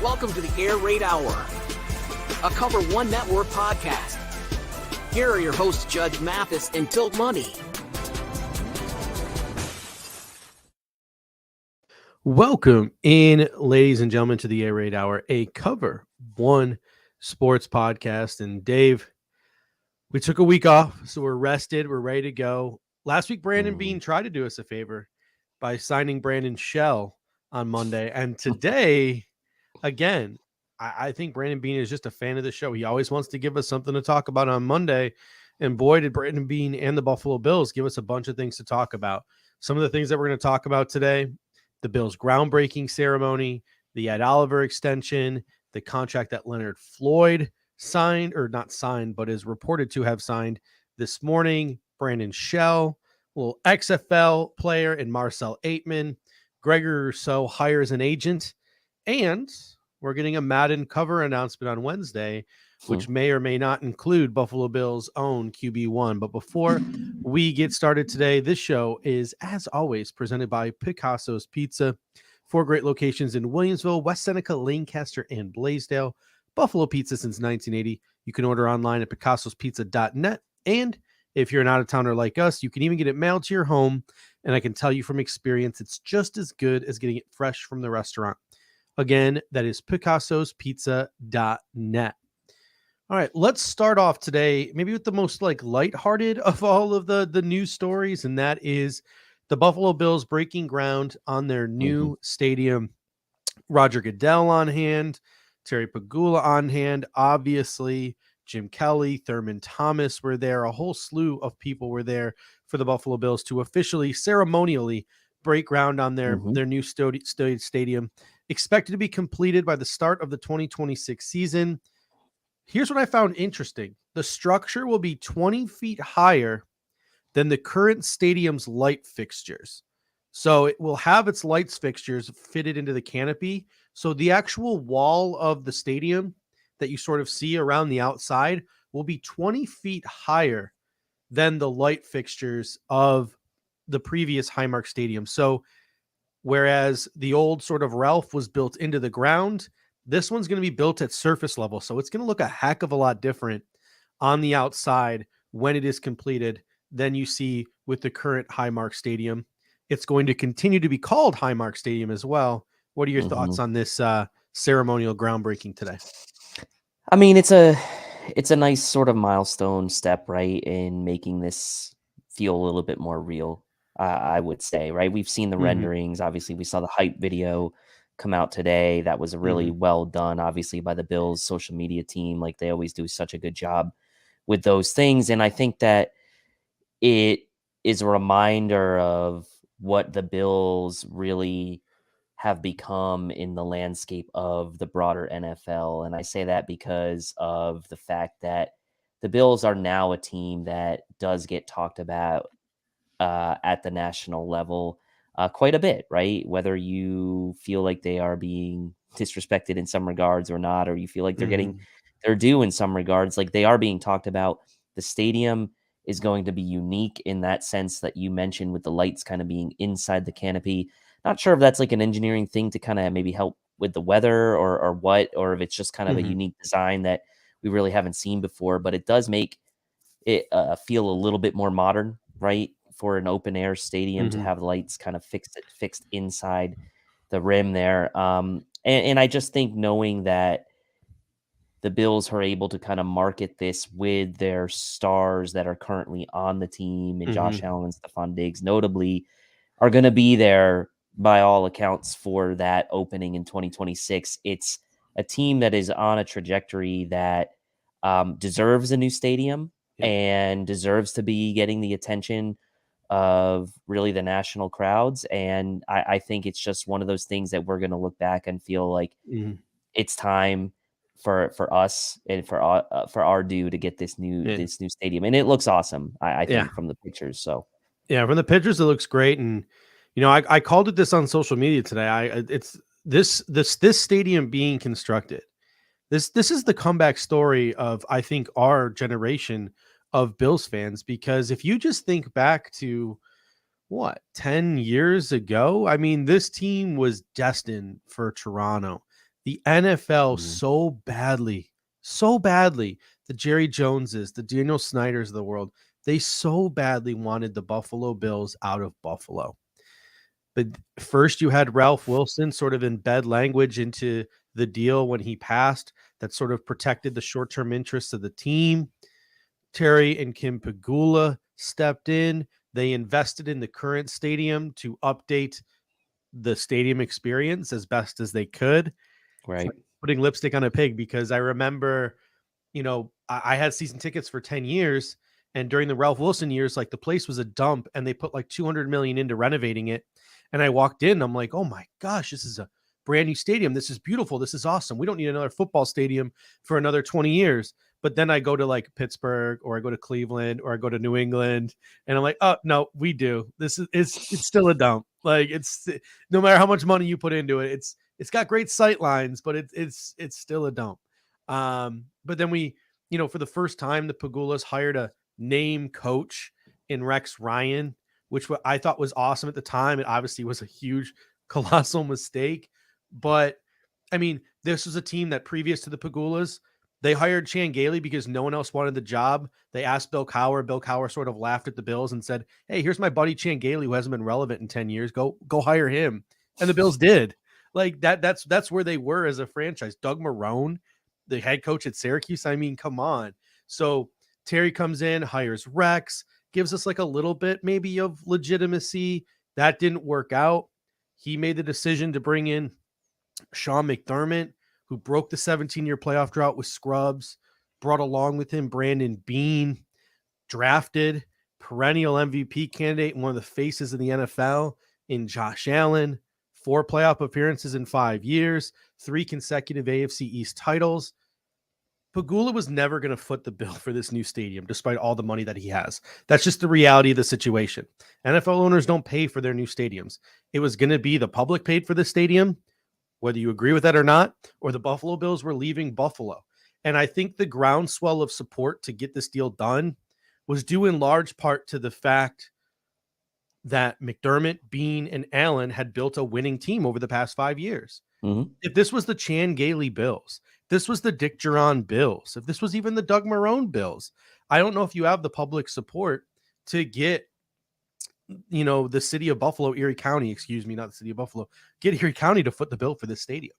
Welcome to the Air Raid Hour, a Cover One Network podcast. Here are your hosts, Judge Mathis and Tilt Money. Welcome in, ladies and gentlemen, to the Air Raid Hour, a Cover One sports podcast. And Dave, we took a week off, so we're rested. We're ready to go. Last week, Brandon Bean tried to do us a favor by signing Brandon Shell on Monday. And today, again, I think Brandon Bean is just a fan of the show. He always wants to give us something to talk about on Monday. And boy, did Brandon Bean and the Buffalo Bills give us a bunch of things to talk about. Some of the things that we're going to talk about today: the Bills' groundbreaking ceremony, the Ed Oliver extension, the contract that Leonard Floyd signed, or not signed, but is reported to have signed this morning, Brandon Shell, a little XFL player, and Marcel Aitman. Gregory Rousseau hires an agent, and we're getting a Madden cover announcement on Wednesday, which may or may not include Buffalo Bills' own QB1. But before we get started today, this show is, as always, presented by Picasso's Pizza. 4 great locations in Williamsville, West Seneca, Lancaster, and Blaisdell. Buffalo Pizza since 1980. You can order online at picassospizza.net. And if you're an out-of-towner like us, you can even get it mailed to your home. And I can tell you from experience, it's just as good as getting it fresh from the restaurant. Again, that is picassospizza.net. All right, let's start off today maybe with the most lighthearted of all of the news stories, and that is the Buffalo Bills breaking ground on their new stadium. Roger Goodell on hand, Terry Pagula on hand, obviously Jim Kelly, Thurman Thomas were there. A whole slew of people were there for the Buffalo Bills to officially, ceremonially break ground on their new stadium. Expected to be completed by the start of the 2026 season. Here's what I found interesting. The structure will be 20 feet higher than the current stadium's light fixtures. So it will have its lights fixtures fitted into the canopy. So the actual wall of the stadium that you sort of see around the outside will be 20 feet higher than the light fixtures of the previous Highmark Stadium. So whereas the old sort of Ralph was built into the ground, this one's going to be built at surface level. So it's going to look a heck of a lot different on the outside when it is completed than you see with the current Highmark Stadium. It's going to continue to be called Highmark Stadium as well. What are your thoughts on this ceremonial groundbreaking today? I mean, it's a nice sort of milestone step, right, in making this feel a little bit more real. I would say, right? We've seen the renderings. Obviously, we saw the hype video come out today. That was really well done, obviously, by the Bills social media team. Like, they always do such a good job with those things. And I think that it is a reminder of what the Bills really have become in the landscape of the broader NFL. And I say that because of the fact that the Bills are now a team that does get talked about at the national level quite a bit, right? Whether you feel like they are being disrespected in some regards or not, or you feel like they're getting their due in some regards, like they are being talked about. The stadium is going to be unique in that sense that you mentioned, with the lights kind of being inside the canopy. Not sure if that's like an engineering thing to kind of maybe help with the weather or what, or if it's just kind of a unique design that we really haven't seen before, but it does make it feel a little bit more modern, right? For an open air stadium to have lights kind of fixed inside the rim there. And I just think, knowing that the Bills are able to kind of market this with their stars that are currently on the team, and Josh Allen and Stephon Diggs notably are going to be there by all accounts for that opening in 2026. It's a team that is on a trajectory that deserves a new stadium and deserves to be getting the attention of really the national crowds. And I think it's just one of those things that we're going to look back and feel like it's time for us and for our due to get this new stadium. And it looks awesome, I think, from the pictures. So yeah, from the pictures it looks great. And I called it this on social media today. It's this stadium being constructed. This is the comeback story of, I think, our generation of Bills fans, because if you just think back to 10 years ago, I mean, this team was destined for Toronto. The NFL so badly, the Jerry Joneses, the Daniel Snyders of the world, they so badly wanted the Buffalo Bills out of Buffalo. But first you had Ralph Wilson sort of embed language into the deal when he passed that sort of protected the short-term interests of the team. Terry and Kim Pegula stepped in. They invested in the current stadium to update the stadium experience as best as they could. Right. Like putting lipstick on a pig, because I remember, I had season tickets for 10 years. And during the Ralph Wilson years, like the place was a dump and they put like $200 million into renovating it. And I walked in, I'm like, oh my gosh, this is a brand new stadium. This is beautiful. This is awesome. We don't need another football stadium for another 20 years. But then I go to like Pittsburgh, or I go to Cleveland, or I go to New England, and I'm like, oh no, we do. It's still a dump. Like it's no matter how much money you put into it, it's got great sight lines, but it's still a dump. But then we, for the first time, the Pegulas hired a name coach in Rex Ryan, which I thought was awesome at the time. It obviously was a huge, colossal mistake. But I mean, this was a team that previous to the Pegulas, they hired Chan Gailey because no one else wanted the job. They asked Bill Cowher. Bill Cowher sort of laughed at the Bills and said, hey, here's my buddy Chan Gailey, who hasn't been relevant in 10 years. Go hire him. And the Bills did. Like that's where they were as a franchise. Doug Marrone, the head coach at Syracuse. I mean, come on. So Terry comes in, hires Rex, gives us like a little bit maybe of legitimacy. That didn't work out. He made the decision to bring in Sean McDermott, who broke the 17-year playoff drought with scrubs, brought along with him Brandon Beane, drafted perennial MVP candidate and one of the faces of the NFL in Josh Allen, 4 playoff appearances in 5 years, 3 consecutive AFC East titles. Pegula was never going to foot the bill for this new stadium, despite all the money that he has. That's just the reality of the situation. NFL owners don't pay for their new stadiums. It was going to be the public paid for the stadium, whether you agree with that or not, or the Buffalo Bills were leaving Buffalo. And I think the groundswell of support to get this deal done was due in large part to the fact that McDermott, Beane, and Allen had built a winning team over the past 5 years. Mm-hmm. If this was the Chan Gailey Bills, this was the Dick Duran Bills, if this was even the Doug Marrone Bills, I don't know if you have the public support to get, the city of Buffalo, Erie County, excuse me, not the city of Buffalo, get Erie County to foot the bill for this stadium.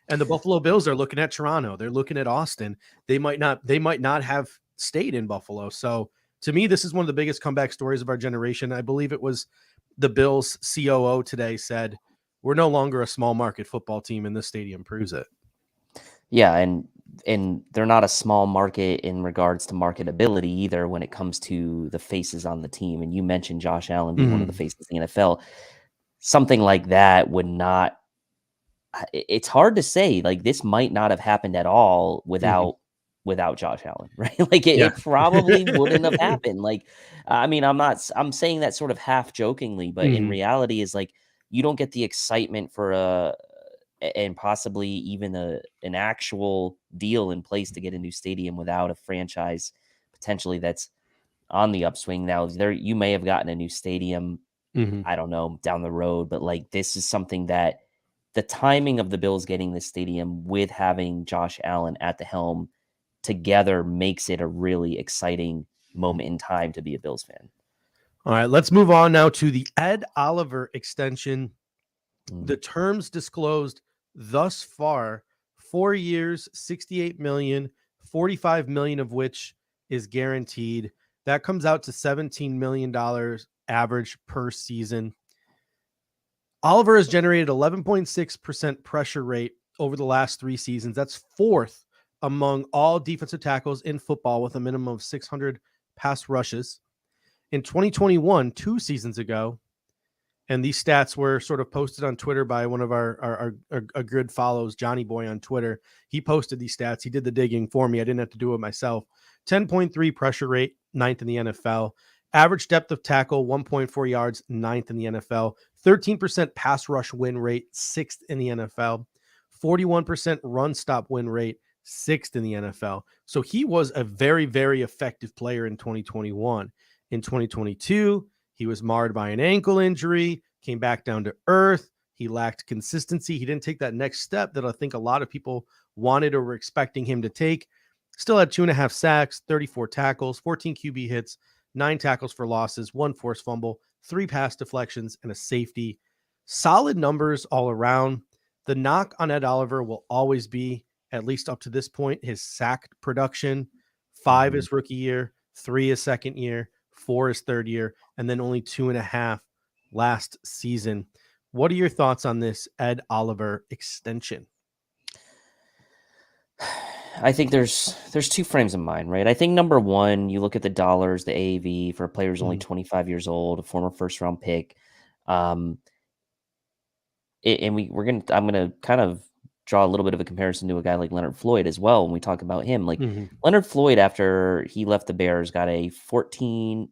And the Buffalo Bills are looking at Toronto. They're looking at Austin. They might not have stayed in Buffalo. So to me, this is one of the biggest comeback stories of our generation. I believe it was the Bills COO today said, we're no longer a small market football team, and this stadium proves it. Yeah, and they're not a small market in regards to marketability either when it comes to the faces on the team. And you mentioned Josh Allen being one of the faces of the NFL. Something like that would not – it's hard to say. Like, this might not have happened at all without Josh Allen, right? Like, it probably wouldn't have happened. Like, I mean, I'm saying that sort of half jokingly, but in reality is like you don't get the excitement for and possibly even an actual deal in place to get a new stadium without a franchise potentially that's on the upswing. Now, you may have gotten a new stadium, I don't know, down the road, but like this is something that the timing of the Bills getting this stadium with having Josh Allen at the helm together makes it a really exciting moment in time to be a Bills fan. All right, let's move on now to the Ed Oliver extension. The terms disclosed thus far, 4 years, $68 million, $45 million of which is guaranteed. That comes out to $17 million average per season. Oliver has generated 11.6% pressure rate over the last 3 seasons. That's 4th among all defensive tackles in football with a minimum of 600 pass rushes. In 2021, 2 seasons ago, and these stats were sort of posted on Twitter by one of our good follows, Johnny Boy on Twitter. He posted these stats. He did the digging for me. I didn't have to do it myself. 10.3 pressure rate, 9th in the NFL. Average depth of tackle, 1.4 yards, 9th in the NFL. 13% pass rush win rate, 6th in the NFL. 41% run stop win rate, 6th in the NFL. So he was a very, very effective player in 2021. In 2022, he was marred by an ankle injury, came back down to earth. He lacked consistency. He didn't take that next step that I think a lot of people wanted or were expecting him to take. Still had 2.5 sacks, 34 tackles, 14 QB hits, 9 tackles for losses, 1 forced fumble, 3 pass deflections, and a safety. Solid numbers all around. The knock on Ed Oliver will always be, at least up to this point, his sack production. 5 his rookie year, 3 his second year, 4 his third year, and then only 2.5 last season. What are your thoughts on this Ed Oliver extension? I think there's 2 frames of mind, right? I think number one, you look at the dollars, the AAV for a player who's only 25 years old, a former first round pick. I'm gonna kind of draw a little bit of a comparison to a guy like Leonard Floyd as well when we talk about him. Like Leonard Floyd, after he left the Bears, got a 4-year,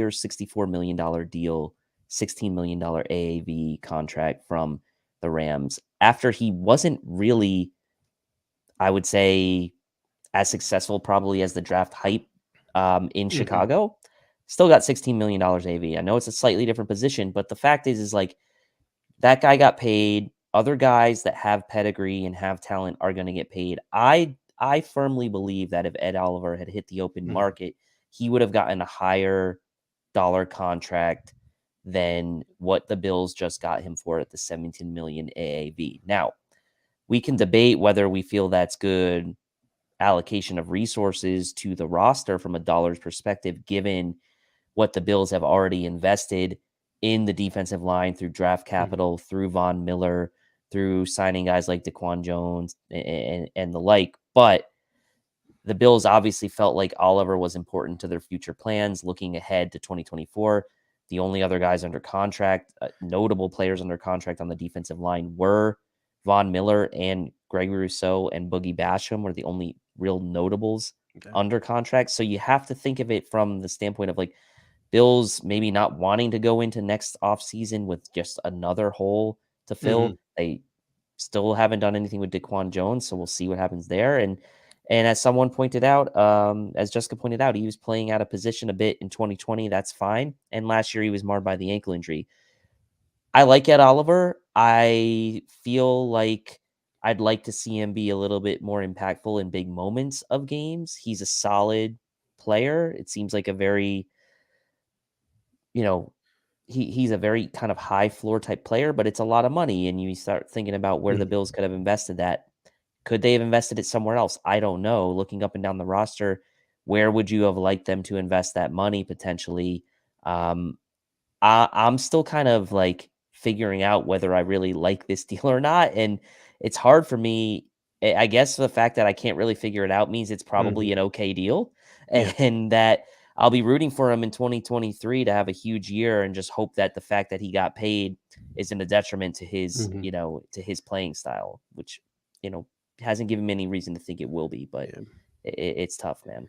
$64 million deal, $16 million AAV contract from the Rams. After he wasn't really, I would say, as successful probably as the draft hype in Chicago, still got $16 million AAV. I know it's a slightly different position, but the fact is like that guy got paid. Other guys that have pedigree and have talent are going to get paid. I firmly believe that if Ed Oliver had hit the open market, he would have gotten a higher dollar contract than what the Bills just got him for at the 17 million AAV. Now, we can debate whether we feel that's good allocation of resources to the roster from a dollars perspective, given what the Bills have already invested in the defensive line through draft capital, through Von Miller, through signing guys like Daquan Jones and the like. But the Bills obviously felt like Oliver was important to their future plans looking ahead to 2024. The only other guys under contract, notable players under contract on the defensive line were Von Miller and Gregory Rousseau and Boogie Basham were the only real notables under contract. So you have to think of it from the standpoint of like Bills maybe not wanting to go into next offseason with just another hole to fill. They still haven't done anything with Daquan Jones, so we'll see what happens there. And as someone pointed out, as Jessica pointed out, he was playing out of position a bit in 2020. That's fine. And last year he was marred by the ankle injury. I like Ed Oliver. I feel like I'd like to see him be a little bit more impactful in big moments of games. He's a solid player. It seems like a very, he's a very kind of high floor type player, but it's a lot of money. And you start thinking about where the Bills could have invested that. Could they have invested it somewhere else? I don't know. Looking up and down the roster, where would you have liked them to invest that money potentially? I'm still kind of like figuring out whether I really like this deal or not. And it's hard for me. I guess the fact that I can't really figure it out means it's probably an okay deal and that I'll be rooting for him in 2023 to have a huge year and just hope that the fact that he got paid isn't a detriment to his, to his playing style, which, hasn't given me any reason to think it will be, but it's tough, man.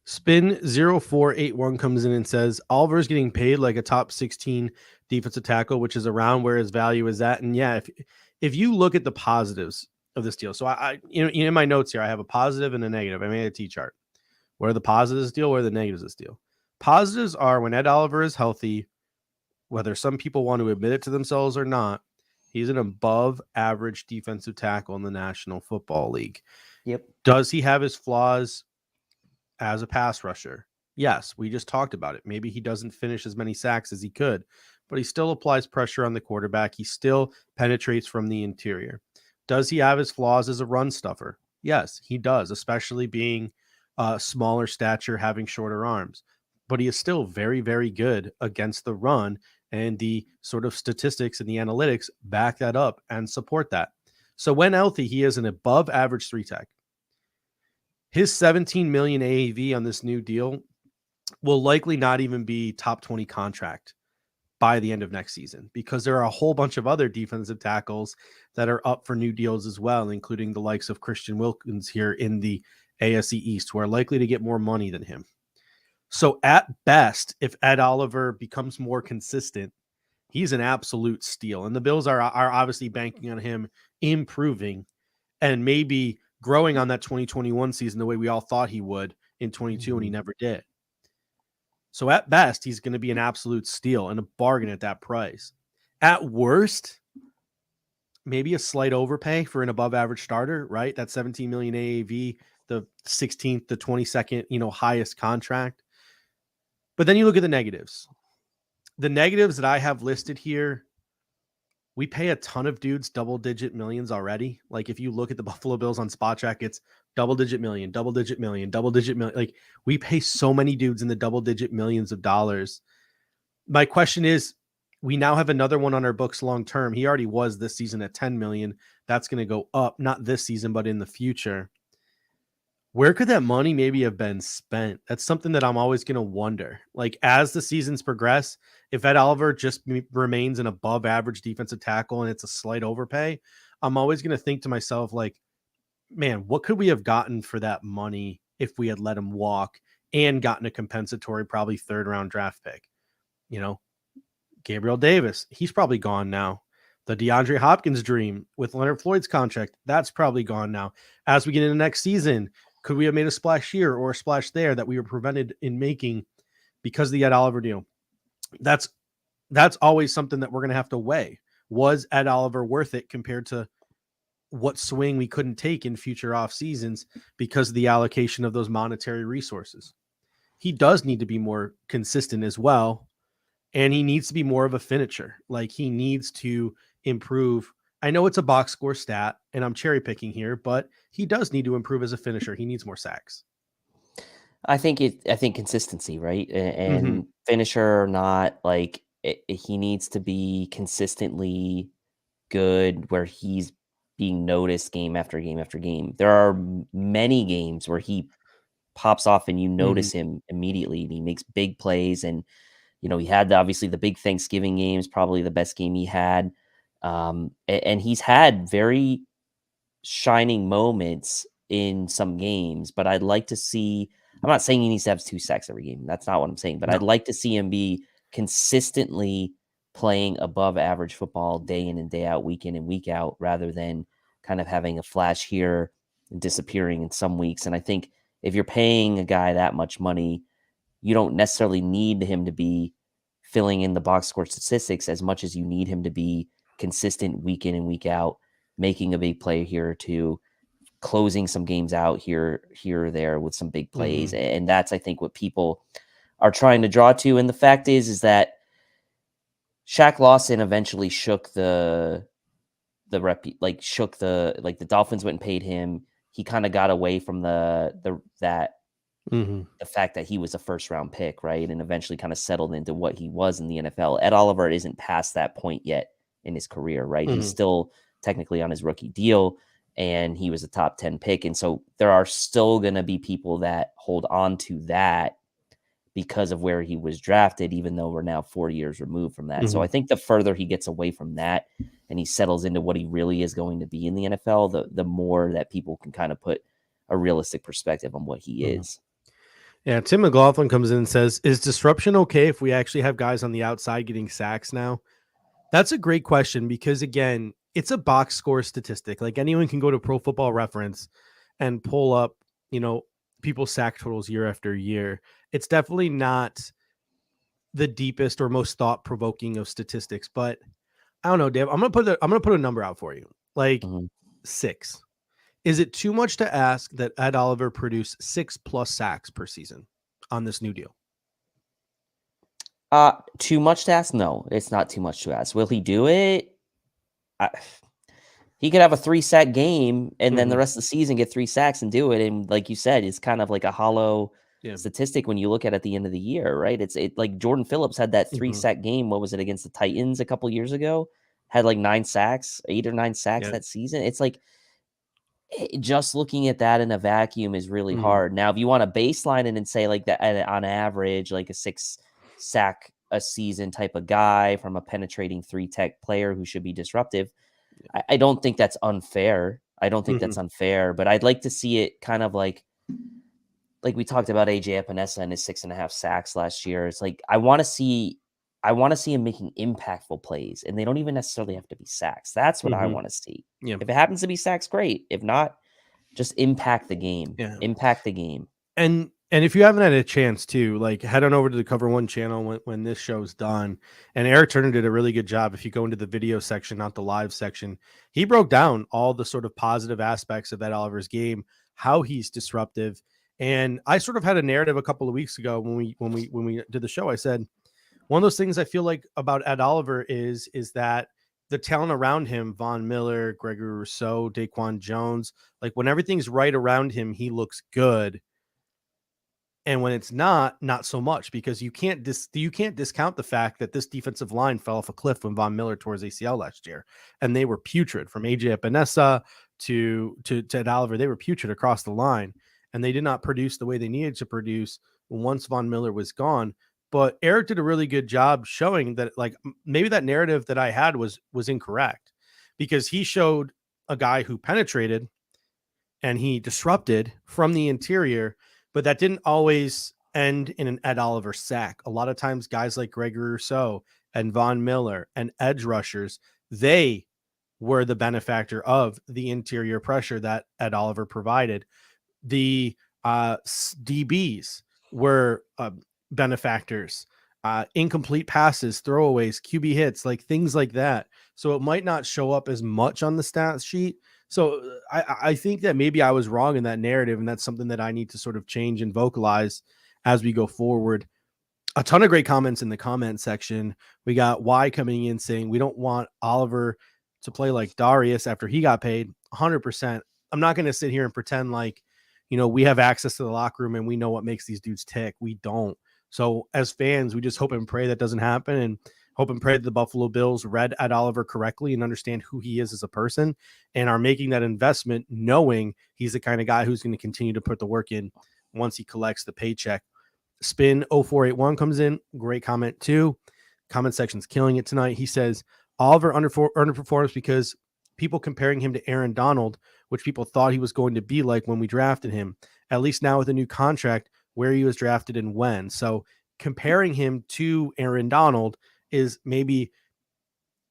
Spin 0481 comes in and says Oliver's getting paid like a top 16 defensive tackle, which is around where his value is at. And yeah, if you look at the positives of this deal, so I in my notes here, I have a positive and a negative. I made a T-chart. What are the positives of this deal? What are the negatives of this deal? Positives are when Ed Oliver is healthy, whether some people want to admit it to themselves or not, he's an above average defensive tackle in the National Football League. Yep. Does he have his flaws as a pass rusher? Yes, we just talked about it. Maybe he doesn't finish as many sacks as he could, but he still applies pressure on the quarterback. He still penetrates from the interior. Does he have his flaws as a run stuffer? Yes, he does, especially being smaller stature, having shorter arms. But he is still very, very good against the run, and the sort of statistics and the analytics back that up and support that. So when healthy, he is an above average 3-tech. His 17 million AAV on this new deal will likely not even be top 20 contract by the end of next season, because there are a whole bunch of other defensive tackles that are up for new deals as well, including the likes of Christian Wilkins here in the AFC East, who are likely to get more money than him. So at best, if Ed Oliver becomes more consistent, he's an absolute steal. And the Bills are obviously banking on him improving and maybe growing on that 2021 season the way we all thought he would in 22, and he never did. So at best, he's going to be an absolute steal and a bargain at that price. At worst, maybe a slight overpay for an above average starter, right? That 17 million AAV, the 16th to 22nd, highest contract. But then you look at the negatives. The negatives that I have listed here, we pay a ton of dudes double-digit millions already. Like if you look at the Buffalo Bills on Spot Track, it's double-digit million, double-digit million, double-digit million. Like we pay so many dudes in the double-digit millions of dollars. My question is, we now have another one on our books long-term. He already was this season at 10 million. That's going to go up, not this season, but in the future. Where could that money maybe have been spent? That's something that I'm always going to wonder. Like as the seasons progress, if Ed Oliver just remains an above average defensive tackle and it's a slight overpay, I'm always going to think to myself, like, man, what could we have gotten for that money if we had let him walk and gotten a compensatory, probably 3rd round draft pick? Gabriel Davis, he's probably gone now. The DeAndre Hopkins dream with Leonard Floyd's contract, that's probably gone now. As we get into next season, could we have made a splash here or a splash there that we were prevented in making because of the Ed Oliver deal? That's always something that we're going to have to weigh. Was Ed Oliver worth it compared to what swing we couldn't take in future off seasons because of the allocation of those monetary resources? He does need to be more consistent as well. And he needs to be more of a finisher. Like he needs to improve. I know it's a box score stat and I'm cherry picking here, but he does need to improve as a finisher. He needs more sacks. I think consistency, right? And finisher or not, like he needs to be consistently good where he's being noticed game after game after game. There are many games where he pops off and you notice him immediately and he makes big plays. And, he had obviously the big Thanksgiving games, probably the best game he had. And he's had very shining moments in some games, but I'd like to see, I'm not saying he needs to have 2 sacks every game. That's not what I'm saying, but no. I'd like to see him be consistently playing above average football day in and day out, week in and week out, rather than kind of having a flash here and disappearing in some weeks. And I think if you're paying a guy that much money, you don't necessarily need him to be filling in the box score statistics as much as you need him to be consistent week in and week out, making a big play here or two, closing some games out here or there with some big plays. And that's, I think, what people are trying to draw to. And the fact is that Shaq Lawson eventually shook the Dolphins went and paid him. He kind of got away from the fact that he was a 1st round pick, right? And eventually kind of settled into what he was in the NFL. Ed Oliver isn't past that point yet in his career, right? He's still technically on his rookie deal and he was a top 10 pick. And so there are still going to be people that hold on to that because of where he was drafted, even though we're now 4 years removed from that. So I think the further he gets away from that and he settles into what he really is going to be in the NFL, the more that people can kind of put a realistic perspective on what he is. Yeah, Tim McLaughlin comes in and says, is disruption okay if we actually have guys on the outside getting sacks now? That's a great question because, again, it's a box score statistic. Like anyone can go to Pro Football Reference and pull up, people's sack totals year after year. It's definitely not the deepest or most thought-provoking of statistics, but I don't know, Dave. I'm gonna put a number out for you, like 6. Is it too much to ask that Ed Oliver produce 6+ sacks per season on this new deal? Too much to ask? No, it's not too much to ask. Will he do it? He could have a 3-sack game and then the rest of the season get 3 sacks and do it. And like you said, it's kind of like a hollow statistic when you look at the end of the year, right? It's like Jordan Phillips had that 3-sack game. What was it against the Titans a couple years ago? Had like 9 sacks, 8 or 9 sacks that season. It's like, just looking at that in a vacuum is really hard. Now, if you want to baseline it and say like that on average, like a 6 sack a season type of guy from a penetrating 3-tech player who should be disruptive, I don't think that's unfair. I don't think that's unfair, but I'd like to see it kind of like we talked about AJ Epinesa and his 6.5 sacks last year. It's like, I want to see him making impactful plays, and they don't even necessarily have to be sacks. That's what I want to see. Yeah. If it happens to be sacks, great. If not, just impact the game. Yeah. Impact the game. And And if you haven't had a chance to, like, head on over to the Cover One channel when this show's done. And Eric Turner did a really good job. If you go into the video section, not the live section, he broke down all the sort of positive aspects of Ed Oliver's game, how he's disruptive. And I sort of had a narrative a couple of weeks ago when we did the show. I said one of those things I feel like about Ed Oliver is that the talent around him, Von Miller, Gregory Rousseau, Daquan Jones, like when everything's right around him, he looks good. And when it's not so much, because you can't discount the fact that this defensive line fell off a cliff when Von Miller tore his ACL last year, and they were putrid from AJ Epinesa to Ed Oliver. They were putrid across the line, and they did not produce the way they needed to produce once Von Miller was gone. But Eric did a really good job showing that, like, maybe that narrative that I had was incorrect, because he showed a guy who penetrated and he disrupted from the interior. But that didn't always end in an Ed Oliver sack. A lot of times guys like Gregory Rousseau and Von Miller and edge rushers, they were the benefactor of the interior pressure that Ed Oliver provided. The DBs were benefactors, incomplete passes, throwaways, QB hits, like things like that. So it might not show up as much on the stat sheet. So I think that maybe I was wrong in that narrative, and that's something that I need to sort of change and vocalize as we go forward. A ton of great comments in the comment section. We got Y coming in saying we don't want Oliver to play like Darius after he got paid. 100%. I'm not going to sit here and pretend like, we have access to the locker room and we know what makes these dudes tick. We don't. So as fans, we just hope and pray that doesn't happen, and hope and pray that the Buffalo Bills read Ed Oliver correctly and understand who he is as a person and are making that investment knowing he's the kind of guy who's going to continue to put the work in once he collects the paycheck. Spin 0481 comes in. Great comment too. Comment section's killing it tonight. He says Oliver underperforms because people comparing him to Aaron Donald, which people thought he was going to be like when we drafted him, at least now with a new contract, where he was drafted and when. So comparing him to Aaron Donald is maybe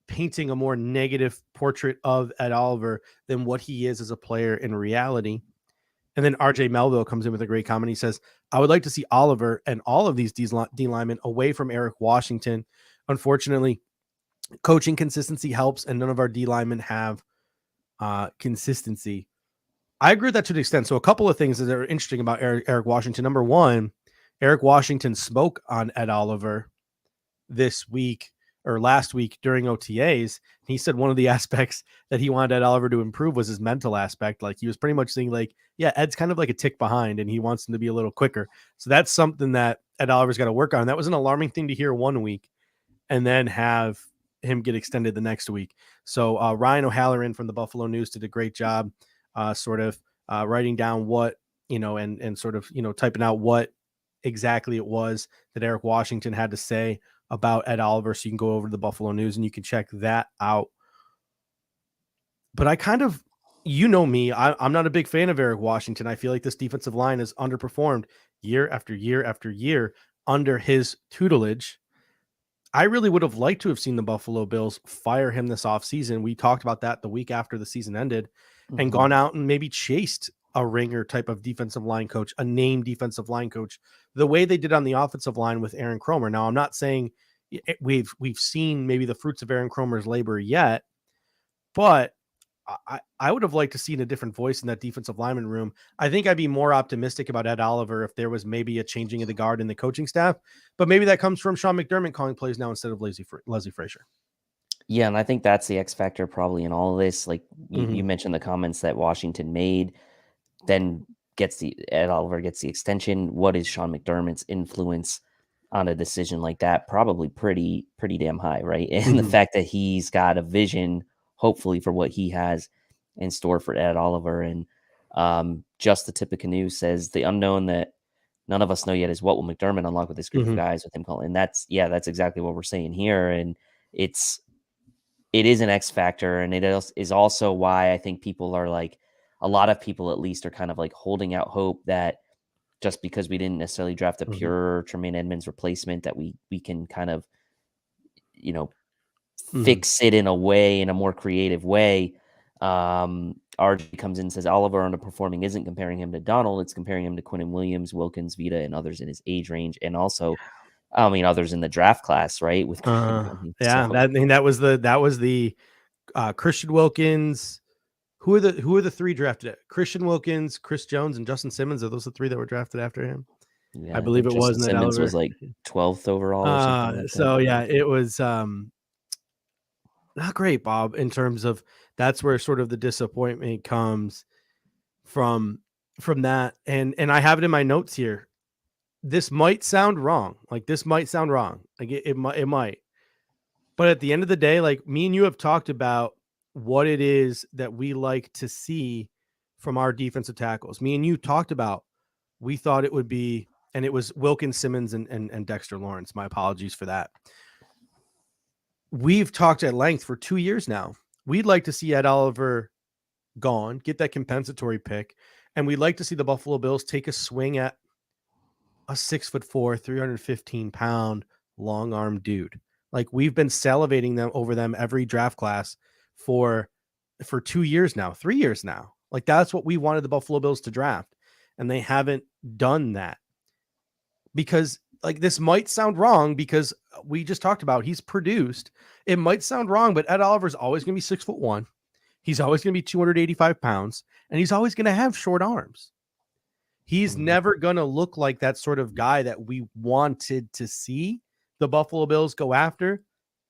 painting a more negative portrait of Ed Oliver than what he is as a player in reality. And then RJ Melville comes in with a great comment. He says, I would like to see Oliver and all of these D linemen away from Eric Washington. Unfortunately, coaching consistency helps, and none of our D linemen have consistency. I agree with that to an extent. So a couple of things that are interesting about Eric Washington. Number one, Eric Washington spoke on Ed Oliver this week or last week during OTAs. He said one of the aspects that he wanted Ed Oliver to improve was his mental aspect. Like, he was pretty much saying, like, yeah, Ed's kind of like a tick behind and he wants him to be a little quicker. So that's something that Ed Oliver's got to work on. That was an alarming thing to hear 1 week and then have him get extended the next week. So Ryan O'Halloran from the Buffalo News did a great job writing down what, and sort of, typing out what exactly it was that Eric Washington had to say about Ed Oliver. So you can go over to the Buffalo News and you can check that out. But I kind of, me, I'm not a big fan of Eric Washington. I feel like this defensive line has underperformed year after year after year under his tutelage. I really would have liked to have seen the Buffalo Bills fire him this offseason. We talked about that the week after the season ended, and gone out and maybe chased a ringer type of defensive line coach, a named defensive line coach, the way they did on the offensive line with Aaron Kromer. Now, I'm not saying we've seen maybe the fruits of Aaron Kromer's labor yet, but I would have liked to see a different voice in that defensive lineman room. I think I'd be more optimistic about Ed Oliver if there was maybe a changing of the guard in the coaching staff, but maybe that comes from Sean McDermott calling plays now instead of Leslie Frazier. Yeah, and I think that's the X factor probably in all of this. Like you mentioned the comments that Washington made, then Ed Oliver gets the extension. What is Sean McDermott's influence on a decision like that? Probably pretty damn high, right? And the fact that he's got a vision, hopefully, for what he has in store for Ed Oliver. And just the tip of canoe says the unknown that none of us know yet is what will McDermott unlock with this group of guys with him calling. And that's exactly what we're saying here. And it is an X factor, and it is also why I think people are like, a lot of people at least are kind of like holding out hope that just because we didn't necessarily draft a pure Tremaine Edmonds replacement, that we can kind of, fix it in a more creative way. RJ comes in and says Oliver underperforming isn't comparing him to Donald. It's comparing him to Quinnen Williams, Wilkins, Vita, and others in his age range. And also, I mean, others in the draft class, right? With Quinnen Williams. Yeah, So, that was the Christian Wilkins. Who are the three drafted? Christian Wilkins, Chris Jones, and Justin Simmons. Are those the three that were drafted after him? yeah, I believe think it was Justin Ned Simmons Oliver. was like 12th overall or something like that. So yeah, it was not great, Bob, in terms of that's where sort of the disappointment comes from that. And I have it in my notes here. This might sound wrong. Like it might. But at the end of the day, like me and you have talked about what it is that we like to see from our defensive tackles. Me and you talked about, we thought it would be, and it was Wilkins, Simmons, and Dexter Lawrence. My apologies for that. We've talked at length for 2 years now. We'd like to see Ed Oliver gone, get that compensatory pick, and we'd like to see the Buffalo Bills take a swing at a 6'4", 315-pound long arm dude. Like we've been salivating over them every draft class for 2 years now, 3 years now. Like that's what we wanted the Buffalo Bills to draft, and they haven't done that. Because like this might sound wrong because we just talked about he's produced. It might sound wrong, but Ed Oliver's always going to be 6'1". He's always going to be 285 pounds, and he's always going to have short arms. He's never going to look like that sort of guy that we wanted to see the Buffalo Bills go after.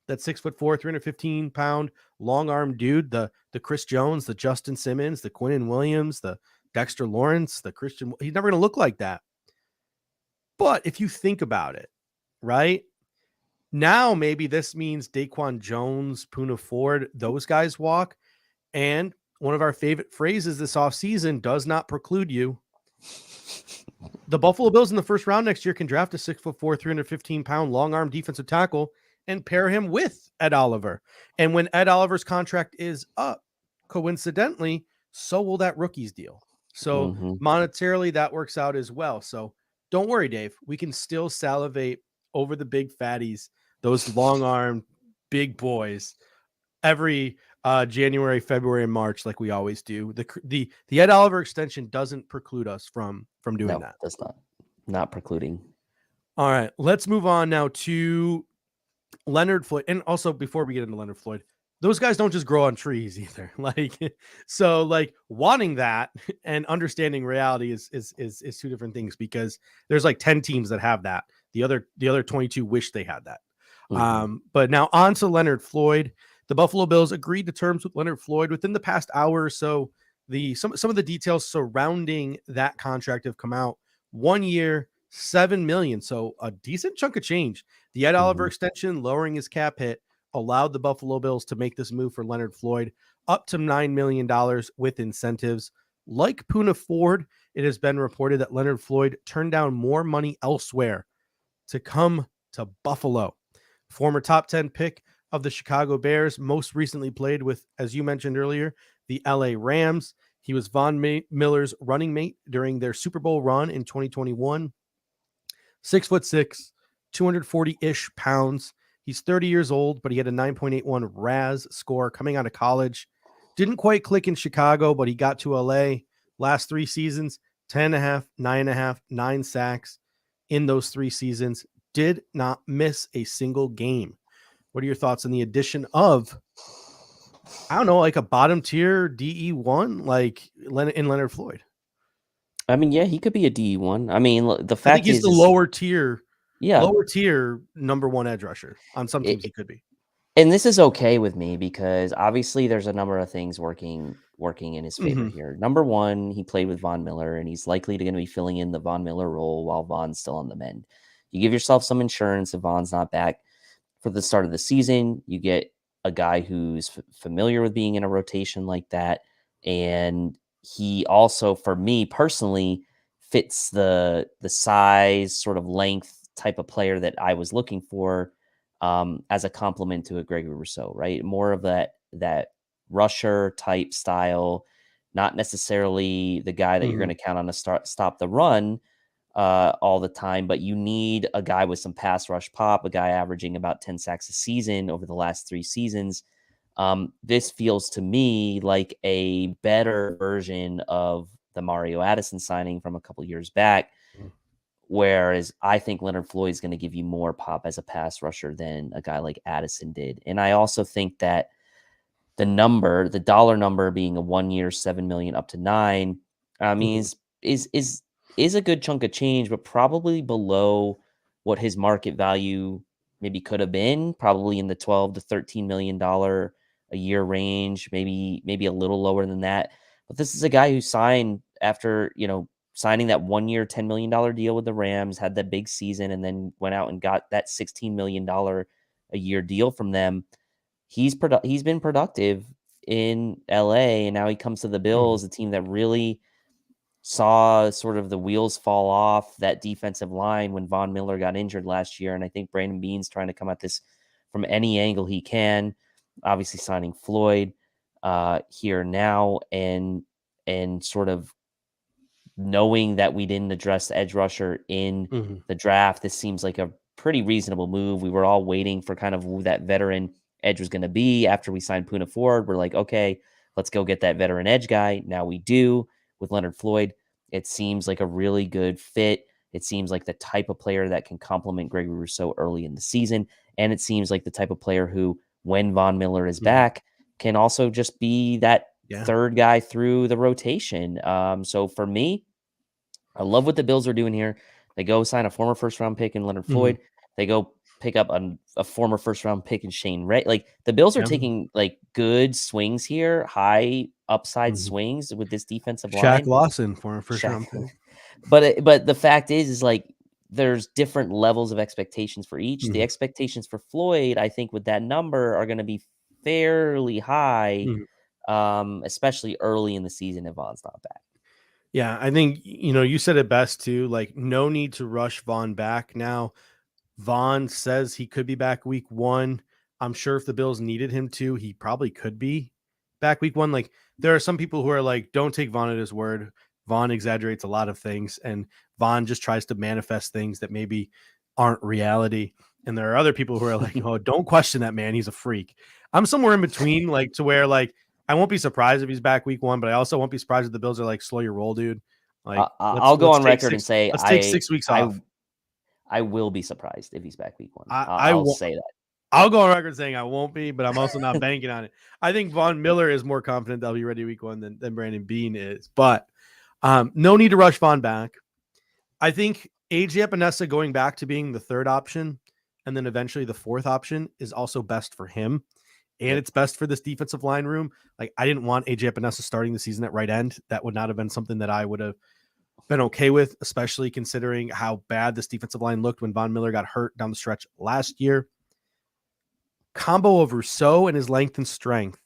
That 6'4", 315-pound long arm dude, the Chris Jones, the Justin Simmons, the Quinnen Williams, the Dexter Lawrence, the Christian. He's never going to look like that. But if you think about it, right now, maybe this means Daquan Jones, Poona Ford, those guys walk. And one of our favorite phrases this offseason, does not preclude you. The Buffalo Bills in the first round next year can draft a 6'4", 315-pound long arm defensive tackle and pair him with Ed Oliver. And when Ed Oliver's contract is up, coincidentally, so will that rookie's deal. So monetarily, that works out as well. So don't worry, Dave. We can still salivate over the big fatties, those long-armed big boys, every January, February, and March, like we always do. The Ed Oliver extension doesn't preclude us from doing that. No, that's not precluding. All right, let's move on now to Leonard Floyd. And also, before we get into Leonard Floyd, those guys don't just grow on trees either. So wanting that and understanding reality is two different things, because there's like 10 teams that have that. The other 22 wish they had that. But now on to Floyd. The Buffalo Bills agreed to terms with Leonard Floyd within the past hour or so. Some of the details surrounding that contract have come out. 1 year, $7 million. So a decent chunk of change. The Ed Oliver extension, lowering his cap hit, allowed the Buffalo Bills to make this move for Leonard Floyd up to $9 million with incentives. Like Poona Ford, it has been reported that Leonard Floyd turned down more money elsewhere to come to Buffalo. Former top 10 pick of the Chicago Bears, most recently played with, as you mentioned earlier, the LA Rams. He was Von Miller's running mate during their Super Bowl run in 2021. 6'6", 240-ish pounds. He's 30 years old, but he had a 9.81 RAS score coming out of college. Didn't quite click in Chicago, but he got to LA. Last 3 seasons, 10.5, 9.5, 9 sacks in those 3 seasons. Did not miss a single game. What are your thoughts on the addition of, I don't know, like a bottom tier DE1 like in Leonard Floyd? I mean, yeah, he could be a DE1. I mean, the fact I think he's is the lower tier number 1 edge rusher. On some teams, he could be. And this is okay with me because obviously there's a number of things working in his favor here. Number 1, he played with Von Miller, and he's likely going to be filling in the Von Miller role while Von's still on the mend. You give yourself some insurance if Von's not back for the start of the season. You get a guy who's familiar with being in a rotation like that. And he also, for me personally, fits the size, sort of length type of player that I was looking for as a complement to a Gregory Rousseau, right? More of that rusher type style, not necessarily the guy that you're going to count on to stop the run all the time, but you need a guy with some pass rush pop, a guy averaging about 10 sacks a season over the last 3 seasons. This feels to me like a better version of the Mario Addison signing from a couple years back. Whereas I think Leonard Floyd is going to give you more pop as a pass rusher than a guy like Addison did. And I also think that the dollar number being a 1 year, 7 million up to 9, I mean, is a good chunk of change, but probably below what his market value maybe could have been, probably in the 12 to 13 million dollar a year range, maybe a little lower than that. But this is a guy who signed after, signing that 1 year, $10 million deal with the Rams, had that big season, and then went out and got that $16 million a year deal from them. He's been productive in LA, and now he comes to the Bills, a team that really saw sort of the wheels fall off that defensive line when Von Miller got injured last year. And I think Brandon Beane's trying to come at this from any angle he can, obviously signing Floyd here now, and sort of knowing that we didn't address the edge rusher in the draft. This seems like a pretty reasonable move. We were all waiting for kind of who that veteran edge was going to be after we signed Puna Ford. We're like, okay, let's go get that veteran edge guy. Now we do with Leonard Floyd. It seems like a really good fit. It seems like the type of player that can complement Gregory Rousseau early in the season. And it seems like the type of player who, when Von Miller is back, can also just be that third guy through the rotation. So for me, I love what the Bills are doing here. They go sign a former first-round pick in Leonard Floyd. They go pick up a former first-round pick in Shane Ray. Like, the Bills are taking like good swings here, high upside swings with this defensive line. Shaq Lawson, former first-round pick. But the fact is like there's different levels of expectations for each. The expectations for Floyd, I think, with that number are going to be fairly high, especially early in the season if Von's not back. Yeah, I think, you said it best too. Like, no need to rush Von back now. Von says he could be back week 1. I'm sure if the Bills needed him to, he probably could be back week 1. Like, there are some people who are like, don't take Von at his word. Von exaggerates a lot of things, and Von just tries to manifest things that maybe aren't reality. And there are other people who are like, oh, don't question that man. He's a freak. I'm somewhere in between, like, to where, like, I won't be surprised if he's back week 1, but I also won't be surprised if the Bills are like, slow your roll, dude. Like, I'll go on record and say, let's take 6 weeks off. I will be surprised if he's back week 1. I will say that. I'll go on record saying I won't be, but I'm also not banking on it. I think Von Miller is more confident that he'll be ready week 1 than Brandon Beane is. But no need to rush Von back. I think AJ Epinesa going back to being the third option and then eventually the fourth option is also best for him. And it's best for this defensive line room. Like, I didn't want AJ Epinesa starting the season at right end. That would not have been something that I would have been okay with, especially considering how bad this defensive line looked when Von Miller got hurt down the stretch last year. Combo of Rousseau and his length and strength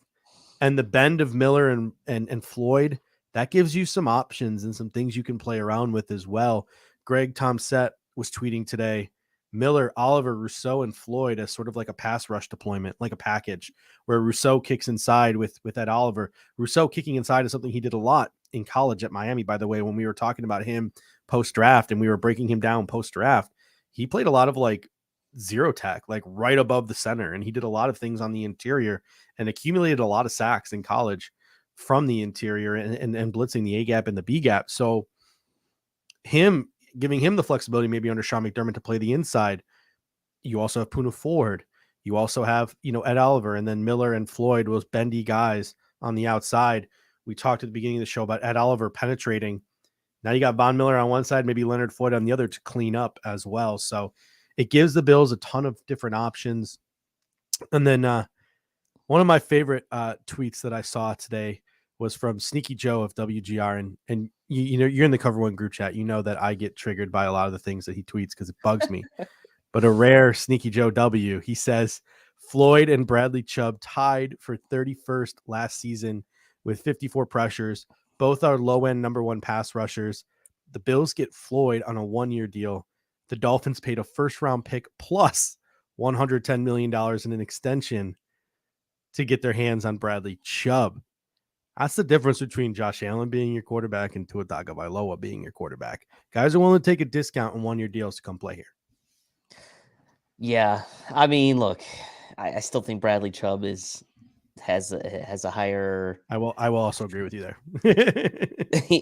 and the bend of Miller and Floyd, that gives you some options and some things you can play around with as well. Greg Tomsett was tweeting today, Miller, Oliver, Rousseau, and Floyd as sort of like a pass rush deployment, like a package where Rousseau kicks inside with Ed Oliver. Rousseau kicking inside is something he did a lot in college at Miami, by the way, when we were talking about him post-draft and we were breaking him down post-draft. He played a lot of like zero tech, like right above the center, and he did a lot of things on the interior and accumulated a lot of sacks in college from the interior and blitzing the A gap and the B gap. So giving him the flexibility maybe under Sean McDermott to play the inside. You also have Puna Ford. You also have, Ed Oliver, and then Miller and Floyd, those bendy guys on the outside. We talked at the beginning of the show about Ed Oliver penetrating. Now you got Von Miller on one side, maybe Leonard Floyd on the other to clean up as well. So it gives the Bills a ton of different options. And then one of my favorite tweets that I saw today was from Sneaky Joe of WGR. And you're in the Cover One group chat. You know that I get triggered by a lot of the things that he tweets because it bugs me. But a rare Sneaky Joe W, he says, Floyd and Bradley Chubb tied for 31st last season with 54 pressures. Both are low-end number 1 pass rushers. The Bills get Floyd on a 1-year deal. The Dolphins paid a first-round pick plus $110 million in an extension to get their hands on Bradley Chubb. That's the difference between Josh Allen being your quarterback and Tua Tagovailoa being your quarterback. Guys are willing to take a discount on 1-year deals to come play here. Yeah. I mean, look, I still think Bradley Chubb is has a higher. I will also agree with you there.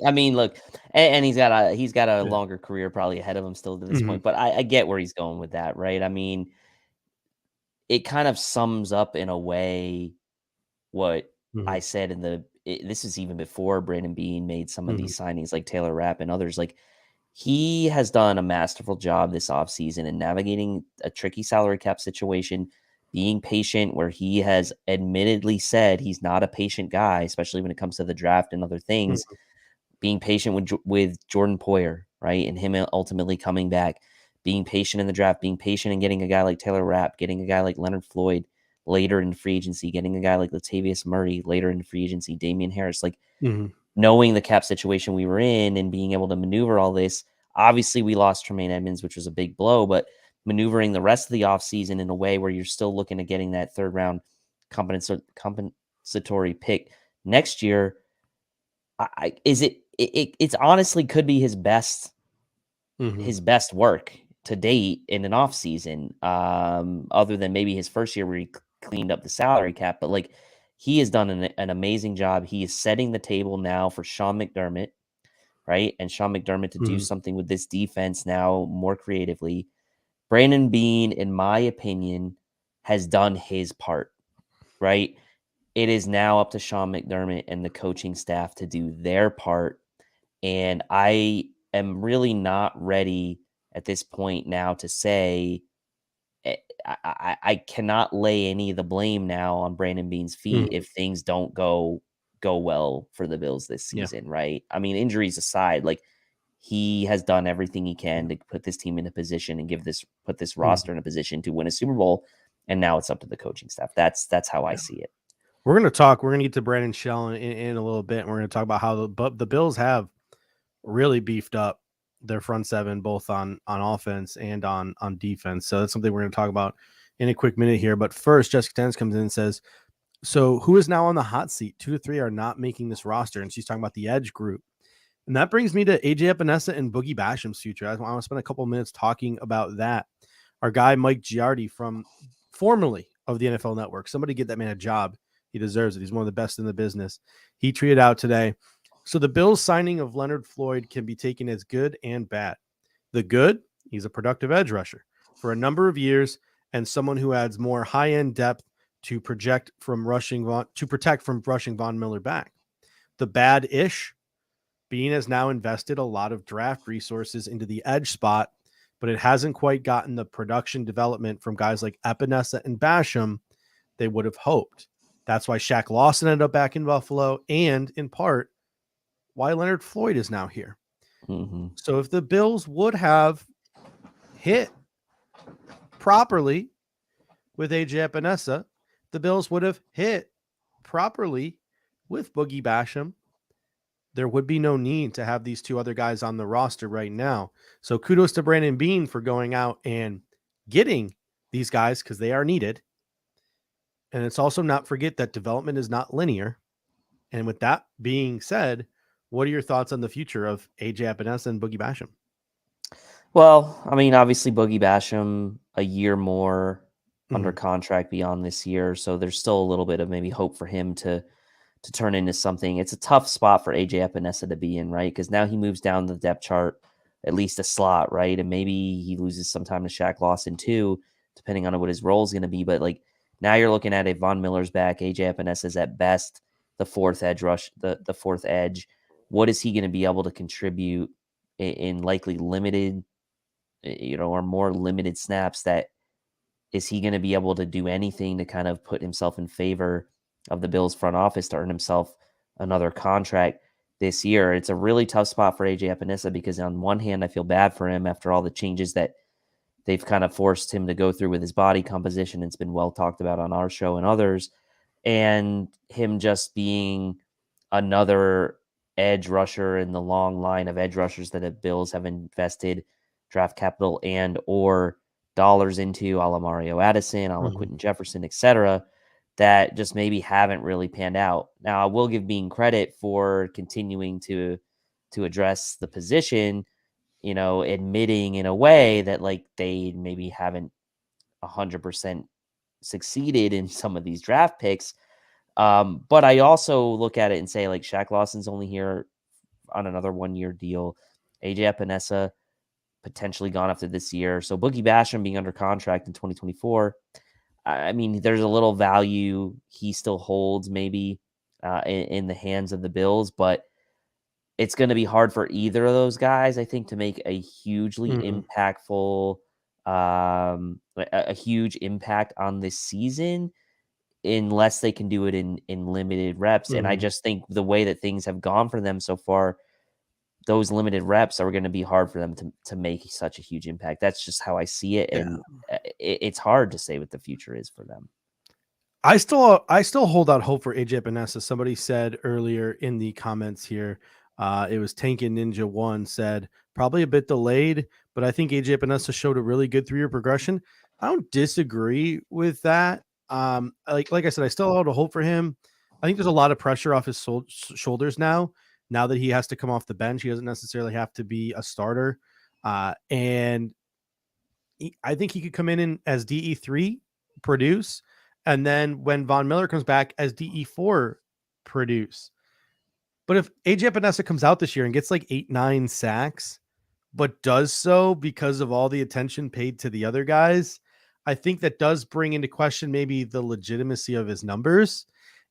I mean, look, and he's got a longer career probably ahead of him still to this Mhm. point. But I get where he's going with that, right? I mean, it kind of sums up in a way what I Mhm. said this is even before Brandon Beane made some of Mhm. these signings like Taylor Rapp and others. Like, he has done a masterful job this offseason in navigating a tricky salary cap situation, being patient where he has admittedly said he's not a patient guy, especially when it comes to the draft and other things. Mhm. Being patient with Jordan Poyer, right? And him ultimately coming back, being patient in the draft, being patient in getting a guy like Taylor Rapp, getting a guy like Leonard Floyd later in free agency, getting a guy like Latavius Murray later in free agency, Damian Harris, like Mhm. knowing the cap situation we were in and being able to maneuver all this. Obviously, we lost Tremaine Edmonds, which was a big blow, but maneuvering the rest of the offseason in a way where you're still looking at getting that third round compensatory pick next year. It's honestly could be Mhm. his best work to date in an offseason, other than maybe his first year where he cleaned up the salary cap. But like, he has done an amazing job. He is setting the table now for Sean McDermott, right? And Sean McDermott to do Mhm. something with this defense now more creatively. Brandon Beane, in my opinion, has done his part, right? It is now up to Sean McDermott and the coaching staff to do their part. And I am really not ready at this point now to say I cannot lay any of the blame now on Brandon Beane's feet Mhm. if things don't go well for the Bills this Yeah. season, right? I mean, injuries aside, like, he has done everything he can Yeah. to put this team in a position and put this Mhm. roster in a position to win a Super Bowl. And now it's up to the coaching staff. That's how I Yeah. see it. We're gonna get to Brandon Shell in a little bit, and we're gonna talk about how the Bills have really beefed up their front seven, both on offense and on defense. So that's something we're gonna talk about in a quick minute here. But first, Jessica Tennis comes in and says, "So who is now on the hot seat? 2 to 3 are not making this roster," and she's talking about the edge group. And that brings me to AJ Epinesa and Boogie Basham's future. I want to spend a couple minutes talking about that. Our guy Mike Giardi, from formerly of the NFL Network, somebody get that man a job. He deserves it. He's one of the best in the business. He tweeted out today, so the Bills signing of Leonard Floyd can be taken as good and bad. The good, he's a productive edge rusher for a number of years and someone who adds more high-end depth to protect from rushing Von Miller back. The bad-ish, Bean has now invested a lot of draft resources into the edge spot, but it hasn't quite gotten the production development from guys like Epinesa and Basham they would have hoped. That's why Shaq Lawson ended up back in Buffalo, and in part, why Leonard Floyd is now here. Mm-hmm. So if the Bills would have hit properly with AJ Epinesa, the Bills would have hit properly with Boogie Basham, there would be no need to have these two other guys on the roster right now. So kudos to Brandon Beane for going out and getting these guys because they are needed. And it's also not forget that development is not linear. And with that being said, what are your thoughts on the future of AJ Epinesa and Boogie Basham? Well, I mean, obviously Boogie Basham a year more under Mhm. contract beyond this year, so there's still a little bit of maybe hope for him to turn into something. It's a tough spot for AJ Epinesa to be in, right? Because now he moves down the depth chart at least a slot, right? And maybe he loses some time to Shaq Lawson too, depending on what his role is going to be. But like, now you're looking at it, Von Miller's back, AJ Epinesa is at best the fourth edge rush, the fourth edge. What is he going to be able to contribute in likely limited, or more limited snaps? That is he going to be able to do anything to kind of put himself in favor of the Bills front office to earn himself another contract this year? It's a really tough spot for AJ Epinesa because on one hand, I feel bad for him after all the changes that they've kind of forced him to go through with his body composition. It's been well talked about on our show and others, and him just being another edge rusher in the long line of edge rushers that the Bills have invested draft capital and or dollars into, a la Mario Addison, a la Mhm. Quentin Jefferson, etc., that just maybe haven't really panned out. Now, I will give Bean credit for continuing to address the position, admitting in a way that like they maybe haven't 100% succeeded in some of these draft picks. But I also look at it and say, like, Shaq Lawson's only here on another 1-year deal. AJ Epinesa potentially gone after this year. So Boogie Basham being under contract in 2024, I mean, there's a little value he still holds maybe in the hands of the Bills, but it's going to be hard for either of those guys, I think, to make a hugely impactful, a huge impact on this season unless they can do it in limited reps. And I just think the way that things have gone for them so far, those limited reps are going to be hard for them to make such a huge impact. That's just how I see it. And it's hard to say what the future is for them. I still hold out hope for AJ Epinesa. Somebody said earlier in the comments here, it was Tank and Ninja 1 said, probably a bit delayed, but I think AJ Epinesa showed a really good 3-year progression. I don't disagree with that. Like I said, I still hold a hope for him. I think there's a lot of pressure off his shoulders now that he has to come off the bench. He doesn't necessarily have to be a starter. And I think he could come in as DE3, produce, and then when Von Miller comes back as DE4, produce. But if AJ Epinesa comes out this year and gets like 8-9 sacks, but does so because of all the attention paid to the other guys, I think that does bring into question maybe the legitimacy of his numbers.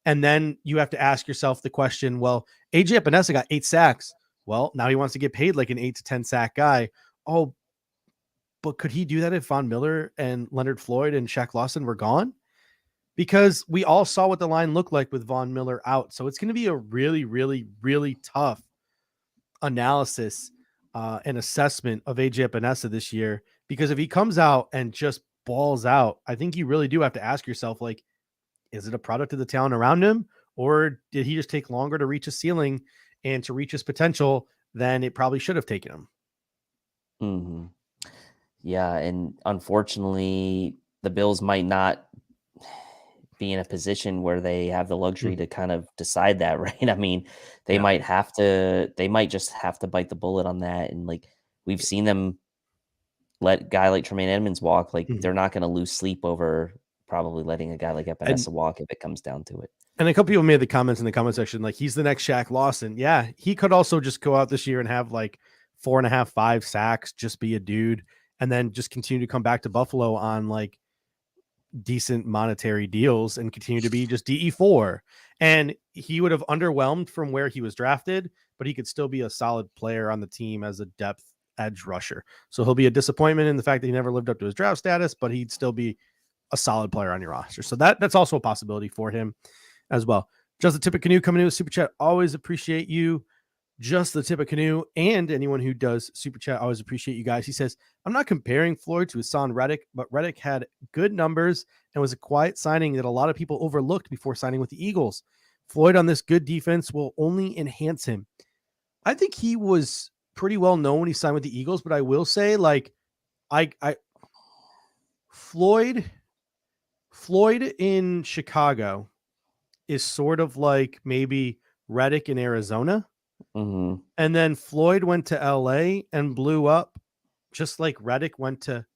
And then you have to ask yourself the question, well, AJ Epinesa got 8 sacks. Well, now he wants to get paid like an 8 to 10 sack guy. Oh, but could he do that if Von Miller and Leonard Floyd and Shaq Lawson were gone? Because we all saw what the line looked like with Von Miller out. So it's going to be a really, really, really tough analysis and assessment of AJ Epinesa this year. Because if he comes out and just balls out, I think you really do have to ask yourself, like, is it a product of the talent around him? Or did he just take longer to reach a ceiling and to reach his potential than it probably should have taken him? Mm-hmm. Yeah, and unfortunately, the Bills might not be in a position where they have the luxury to kind of decide that, right? I mean, they might just have to bite the bullet on that. And like we've seen them let a guy like Tremaine Edmonds walk. Like they're not going to lose sleep over probably letting a guy like Epinesa walk if it comes down to it. And a couple people made the comments in the comment section, like he's the next Shaq Lawson. Yeah, he could also just go out this year and have like 4.5, 5 sacks, just be a dude, and then just continue to come back to Buffalo on like decent monetary deals and continue to be just DE4. And he would have underwhelmed from where he was drafted, but he could still be a solid player on the team as a depth edge rusher. So he'll be a disappointment in the fact that he never lived up to his draft status, but he'd still be a solid player on your roster. So that's also a possibility for him as well. Just the Tip of Canoe coming in with Super Chat. Always appreciate you. Just the Tip of Canoe and anyone who does Super Chat. Always appreciate you guys. He says, I'm not comparing Floyd to Hassan Reddick, but Reddick had good numbers and was a quiet signing that a lot of people overlooked before signing with the Eagles. Floyd on this good defense will only enhance him. I think he was pretty well known when he signed with the Eagles, but I will say, like, Floyd in Chicago is sort of like maybe Reddick in Arizona. Mm-hmm. And then Floyd went to LA and blew up, just like Reddick went to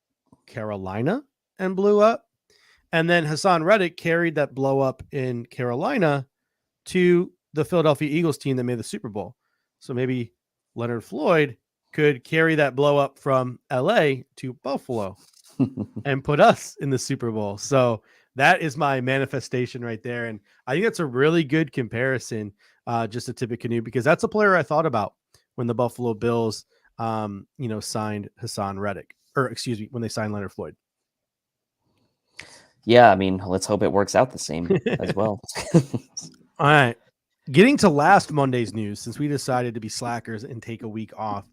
Carolina and blew up. And then Hassan Reddick carried that blow up in Carolina to the Philadelphia Eagles team that made the Super Bowl. So maybe Leonard Floyd could carry that blow up from LA to Buffalo and put us in the Super Bowl. So that is my manifestation right there. And I think that's a really good comparison, just a Tip of Canoe, because that's a player I thought about when the Buffalo Bills, signed Hassan Reddick, or excuse me, when they signed Leonard Floyd. Yeah, I mean, let's hope it works out the same as well. All right. Getting to last Monday's news, since we decided to be slackers and take a week off,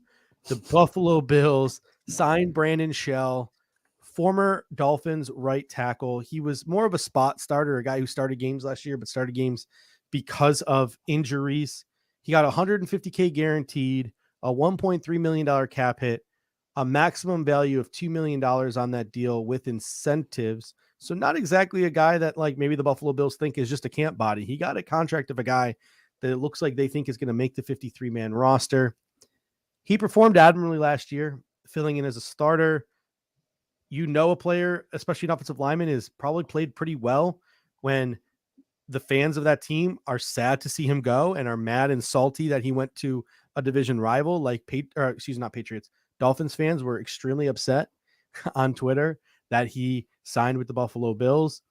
the Buffalo Bills signed Brandon Shell, former Dolphins right tackle. He was more of a spot starter, a guy who started games last year, but started games because of injuries. He got $150K guaranteed, a $1.3 million cap hit, a maximum value of $2 million on that deal with incentives. So not exactly a guy that like maybe the Buffalo Bills think is just a camp body. He got a contract of a guy that it looks like they think is going to make the 53-man roster. He performed admirably last year, filling in as a starter. A player, especially an offensive lineman, is probably played pretty well when the fans of that team are sad to see him go and are mad and salty that he went to a division rival like not Patriots. Dolphins fans were extremely upset on Twitter that he signed with the Buffalo Bills.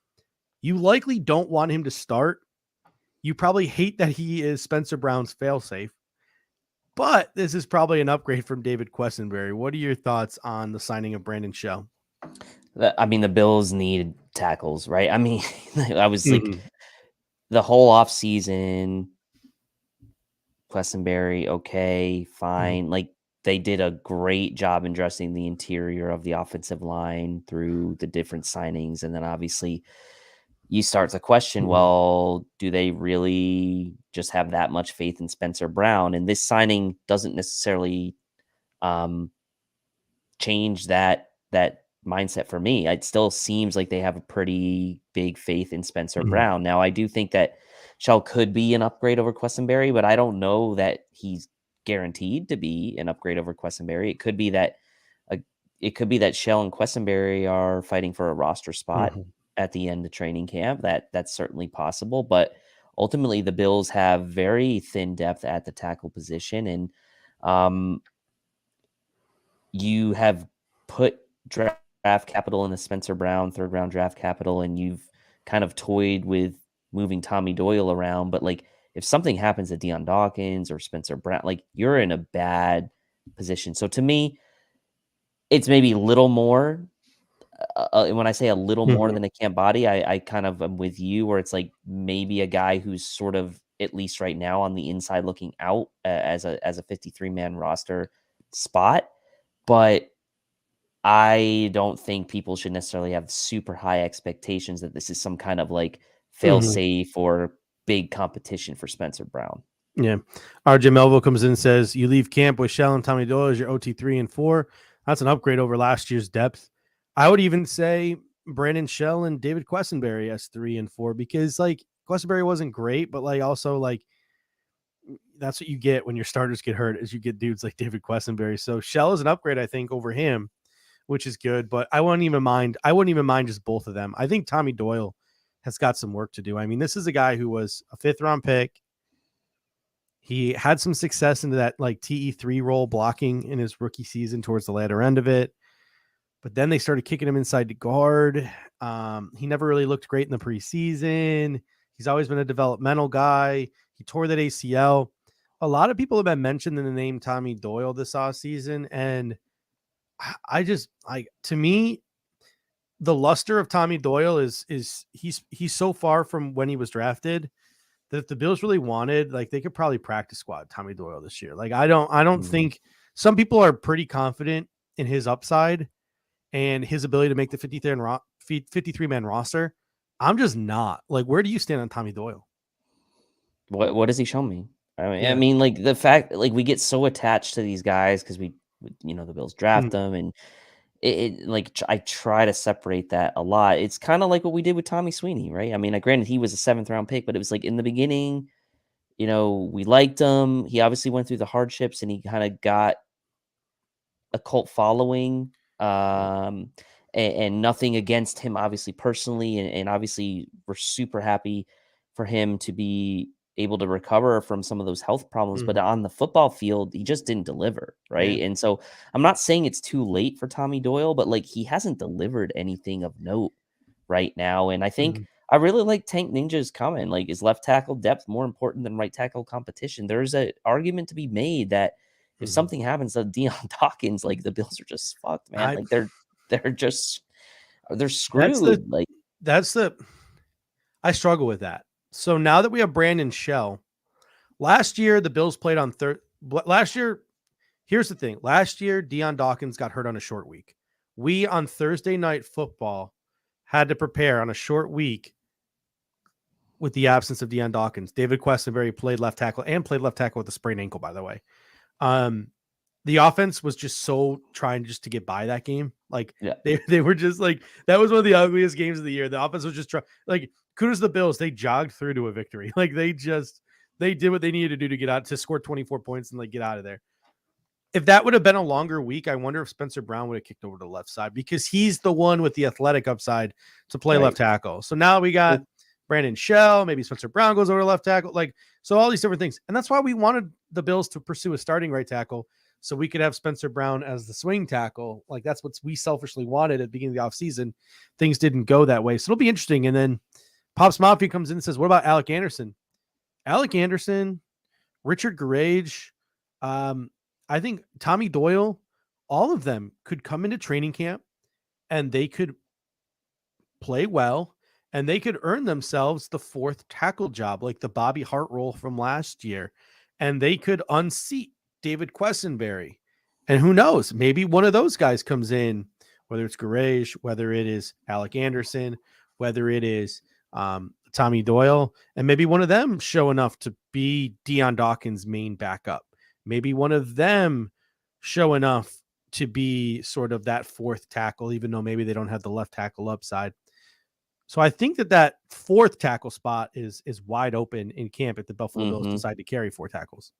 You likely don't want him to start. You probably hate that he is Spencer Brown's failsafe. But this is probably an upgrade from David Quessenberry. What are your thoughts on the signing of Brandon Shell? I mean, the Bills need tackles, right? I mean, I was like the whole offseason, Quessenberry, okay, fine. Like they did a great job in dressing the interior of the offensive line through the different signings. And then obviously you start to question, well, do they really just have that much faith in Spencer Brown? And this signing doesn't necessarily change that mindset for me. It still seems like they have a pretty big faith in Spencer Brown. Now, I do think that Shell could be an upgrade over Quessenberry, but I don't know that he's guaranteed to be an upgrade over Quessenberry. It could be that Shell and Quessenberry are fighting for a roster spot at the end of training camp. That's certainly possible, but ultimately the Bills have very thin depth at the tackle position, and you have put draft capital into Spencer Brown, third round draft capital, and you've kind of toyed with moving Tommy Doyle around. But like, if something happens to Deion Dawkins or Spencer Brown, like you're in a bad position. So to me, it's maybe a little more. When I say a little more than a camp body, I kind of am with you, where it's like maybe a guy who's sort of, at least right now, on the inside looking out as a 53-man roster spot. But I don't think people should necessarily have super high expectations that this is some kind of like fail safe or big competition for Spencer Brown. Yeah. RJ Melville comes in and says, you leave camp with Shell and Tommy Doyle as your OT 3 and 4. That's an upgrade over last year's depth. I would even say Brandon Shell and David Quessenberry as 3 and 4, because like Quessenberry wasn't great, but like also like that's what you get when your starters get hurt, is you get dudes like David Quessenberry. So Shell is an upgrade, I think, over him, which is good, but I wouldn't even mind just both of them. I think Tommy Doyle has got some work to do. I mean, this is a guy who was a 5th round pick. He had some success into that like TE3 role blocking in his rookie season towards the latter end of it. But then they started kicking him inside to guard. He never really looked great in the preseason. He's always been a developmental guy. He tore that ACL. A lot of people have been mentioning the name Tommy Doyle this offseason, and I just like, to me, the luster of Tommy Doyle is he's so far from when he was drafted that if the Bills really wanted, like they could probably practice squad Tommy Doyle this year. Like I don't think, some people are pretty confident in his upside and his ability to make the 53-man roster. I'm just not. Like, where do you stand on Tommy Doyle? What does he show me? I mean, like the fact, like we get so attached to these guys because we the Bills draft them, and it like I try to separate that a lot. It's kind of like what we did with Tommy Sweeney, right? I mean, granted he was a 7th round pick, but it was like in the beginning, we liked him. He obviously went through the hardships and he kind of got a cult following. And nothing against him, obviously, personally. And obviously, we're super happy for him to be able to recover from some of those health problems. But on the football field, he just didn't deliver, right? Yeah. And so I'm not saying it's too late for Tommy Doyle, but like he hasn't delivered anything of note right now. And I think I really like Tank Ninja's comment. Like, is left tackle depth more important than right tackle competition? There's an argument to be made that if something happens to Deion Dawkins, like the Bills are just fucked, man. Like they're screwed. I struggle with that. So now that we have Brandon Shell, last year the Bills played on last year. Here's the thing. Last year, Deion Dawkins got hurt on a short week. We on Thursday Night Football had to prepare on a short week with the absence of Deion Dawkins. David Quessenberry played left tackle with a sprained ankle, by the way. The offense was just so trying just to get by that game. Like they were just like, that was one of the ugliest games of the year. The offense was just like, kudos to the Bills. They jogged through to a victory. Like they did what they needed to do to get out, to score 24 points and like get out of there. If that would have been a longer week, I wonder if Spencer Brown would have kicked over to the left side, because he's the one with the athletic upside to play left tackle. So now we got Brandon Shell, maybe Spencer Brown goes over to left tackle. Like, so all these different things. And that's why we wanted the Bills to pursue a starting right tackle so we could have Spencer Brown as the swing tackle. Like, that's what we selfishly wanted at the beginning of the offseason. Things didn't go that way. So it'll be interesting. And then Pops Mafia comes in and says, what about Alec Anderson? Alec Anderson, Richard Garage, I think Tommy Doyle, all of them could come into training camp and they could play well and they could earn themselves the fourth tackle job, like the Bobby Hart role from last year. And they could unseat David Quessenberry. And who knows, maybe one of those guys comes in, whether it's Garage, whether it is Alec Anderson, whether it is Tommy Doyle, and maybe one of them show enough to be Deion Dawkins' main backup. Maybe one of them show enough to be sort of that fourth tackle, even though maybe they don't have the left tackle upside. So I think that fourth tackle spot is wide open in camp if the Buffalo Bills decide to carry four tackles.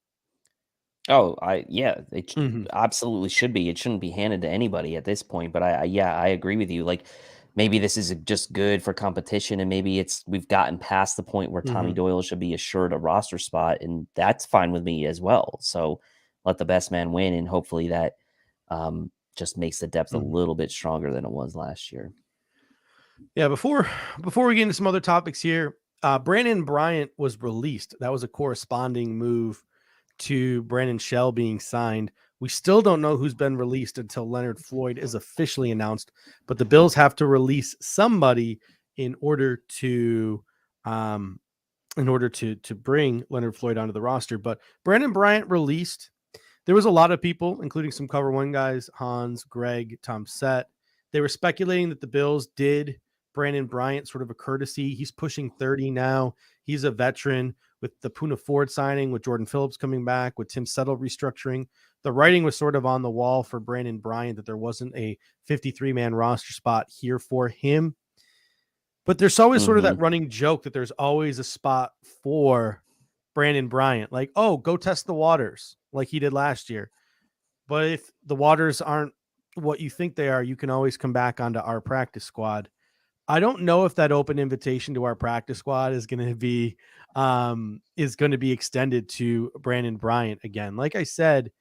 Oh, it absolutely should be. It shouldn't be handed to anybody at this point. But I agree with you. Like, maybe this is just good for competition, and maybe we've gotten past the point where Tommy Doyle should be assured a roster spot, and that's fine with me as well. So let the best man win, and hopefully that just makes the depth a little bit stronger than it was last year. Yeah, before we get into some other topics here, Brandon Bryant was released. That was a corresponding move to Brandon Shell being signed. We still don't know who's been released until Leonard Floyd is officially announced, but the Bills have to release somebody in order to bring Leonard Floyd onto the roster. But Brandon Bryant released. There was a lot of people, including some Cover One guys, Hans, Greg, Tom Sett. They were speculating that the Bills did Brandon Bryant sort of a courtesy. He's pushing 30 now. He's a veteran. With the Poona Ford signing, with Jordan Phillips coming back, with Tim Settle restructuring, the writing was sort of on the wall for Brandon Bryant that there wasn't a 53-man roster spot here for him. But there's always sort of that running joke that there's always a spot for Brandon Bryant. Like, oh, go test the waters like he did last year. But if the waters aren't what you think they are, you can always come back onto our practice squad. I don't know if that open invitation to our practice squad is going to be extended to Brandon Bryant again. Like I said,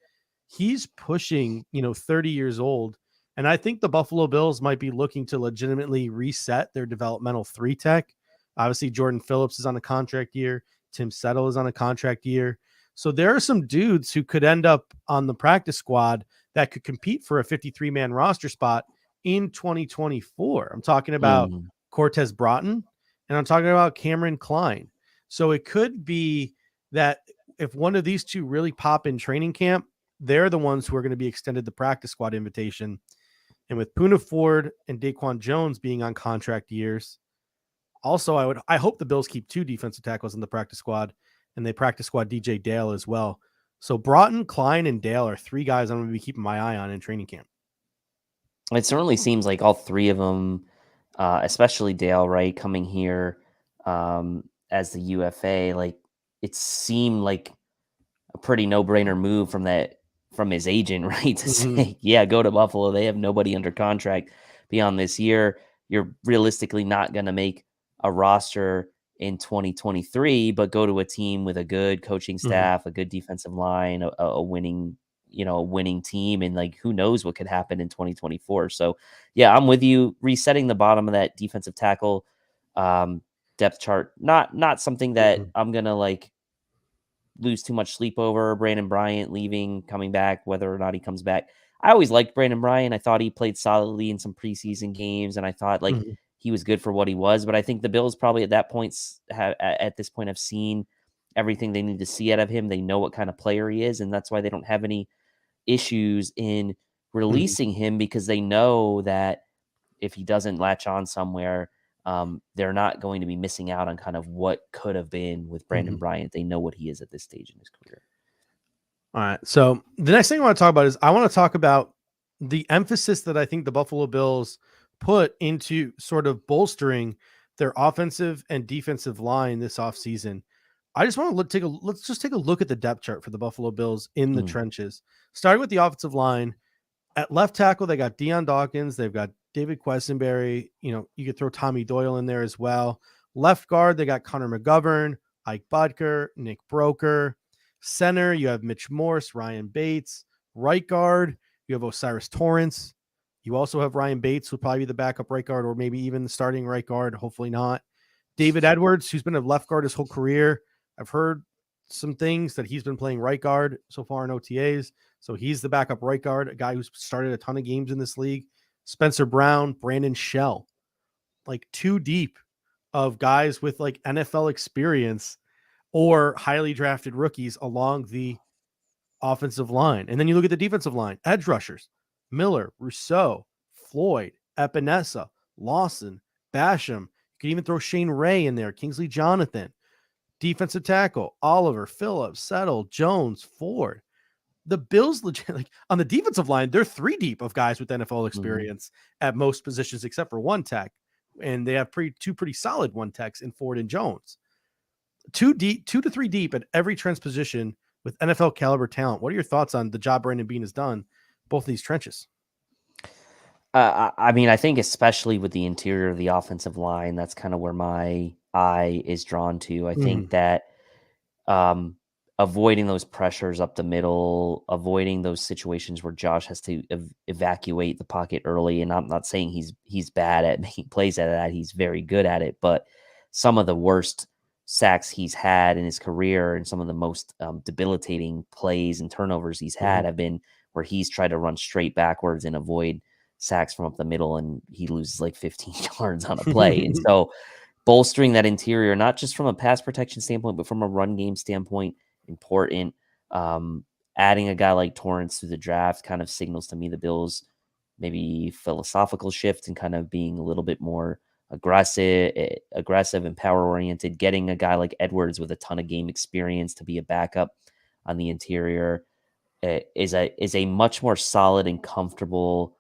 he's pushing, 30 years old. And I think the Buffalo Bills might be looking to legitimately reset their developmental 3-tech. Obviously, Jordan Phillips is on a contract year. Tim Settle is on a contract year. So there are some dudes who could end up on the practice squad that could compete for a 53-man roster spot in 2024. I'm talking about Cortez Broughton, and I'm talking about Cameron Klein. So it could be that if one of these two really pop in training camp, they're the ones who are going to be extended the practice squad invitation. And with Poona Ford and Daquan Jones being on contract years, also I hope the Bills keep 2 defensive tackles in the practice squad, and they practice squad DJ Dale as well. So Broughton, Klein, and Dale are 3 guys I'm going to be keeping my eye on in training camp. It certainly seems like all 3 of them, especially Dale, right, coming here as the UFA, like it seemed like a pretty no-brainer move from his agent, right, to say, yeah, go to Buffalo. They have nobody under contract beyond this year. You're realistically not going to make a roster in 2023, but go to a team with a good coaching staff, a good defensive line, a winning team, and like who knows what could happen in 2024. So yeah, I'm with you. Resetting the bottom of that defensive tackle depth chart, not something that I'm gonna like lose too much sleep over. Brandon Bryant leaving, coming back, whether or not he comes back. I always liked Brandon Bryant. I thought he played solidly in some preseason games, and I thought like he was good for what he was. But I think the Bills probably at this point have seen everything they need to see out of him. They know what kind of player he is, and that's why they don't have any issues in releasing him, because they know that if he doesn't latch on somewhere, they're not going to be missing out on kind of what could have been with Brandon Bryant. They know what he is at this stage in his career. All right. So the next thing I want to talk about is I want to talk about the emphasis that I think the Buffalo Bills put into sort of bolstering their offensive and defensive line this offseason. I just want to let's just take a look at the depth chart for the Buffalo Bills in the trenches. Starting with the offensive line, at left tackle, they got Deion Dawkins. They've got David Quessenberry. You could throw Tommy Doyle in there as well. Left guard, they got Connor McGovern, Ike Butker, Nick Broker. Center, you have Mitch Morse, Ryan Bates. Right guard, you have Osiris Torrance. You also have Ryan Bates, who'll probably be the backup right guard or maybe even the starting right guard. Hopefully not. David Edwards, who's been a left guard his whole career. I've heard some things that he's been playing right guard so far in OTAs. So he's the backup right guard, a guy who's started a ton of games in this league. Spencer Brown, Brandon Shell, like two deep of guys with like NFL experience or highly drafted rookies along the offensive line. And then you look at the defensive line, edge rushers, Miller, Rousseau, Floyd, Epinesa, Lawson, Basham. You could even throw Shane Ray in there, Kingsley Jonathan. Defensive tackle, Oliver, Phillips, Settle, Jones, Ford. The Bills, legit, like on the defensive line, they're three deep of guys with NFL experience at most positions, except for one tech. And they have two pretty solid one techs in Ford and Jones. Two to three deep at every transposition with NFL caliber talent. What are your thoughts on the job Brandon Beane has done, both of these trenches? I mean, I think especially with the interior of the offensive line, that's kind of where my eye is drawn to. I think that avoiding those pressures up the middle, avoiding those situations where Josh has to evacuate the pocket early. And I'm not saying he's bad at making plays at that. He's very good at it. But some of the worst sacks he's had in his career and some of the most debilitating plays and turnovers he's had have been where he's tried to run straight backwards and avoid sacks from up the middle, and he loses like 15 yards on a play. And so bolstering that interior, not just from a pass protection standpoint, but from a run game standpoint, important. Adding a guy like Torrance to the draft kind of signals to me the Bills maybe philosophical shift and kind of being a little bit more aggressive and power oriented. Getting a guy like Edwards with a ton of game experience to be a backup on the interior is a much more solid and comfortable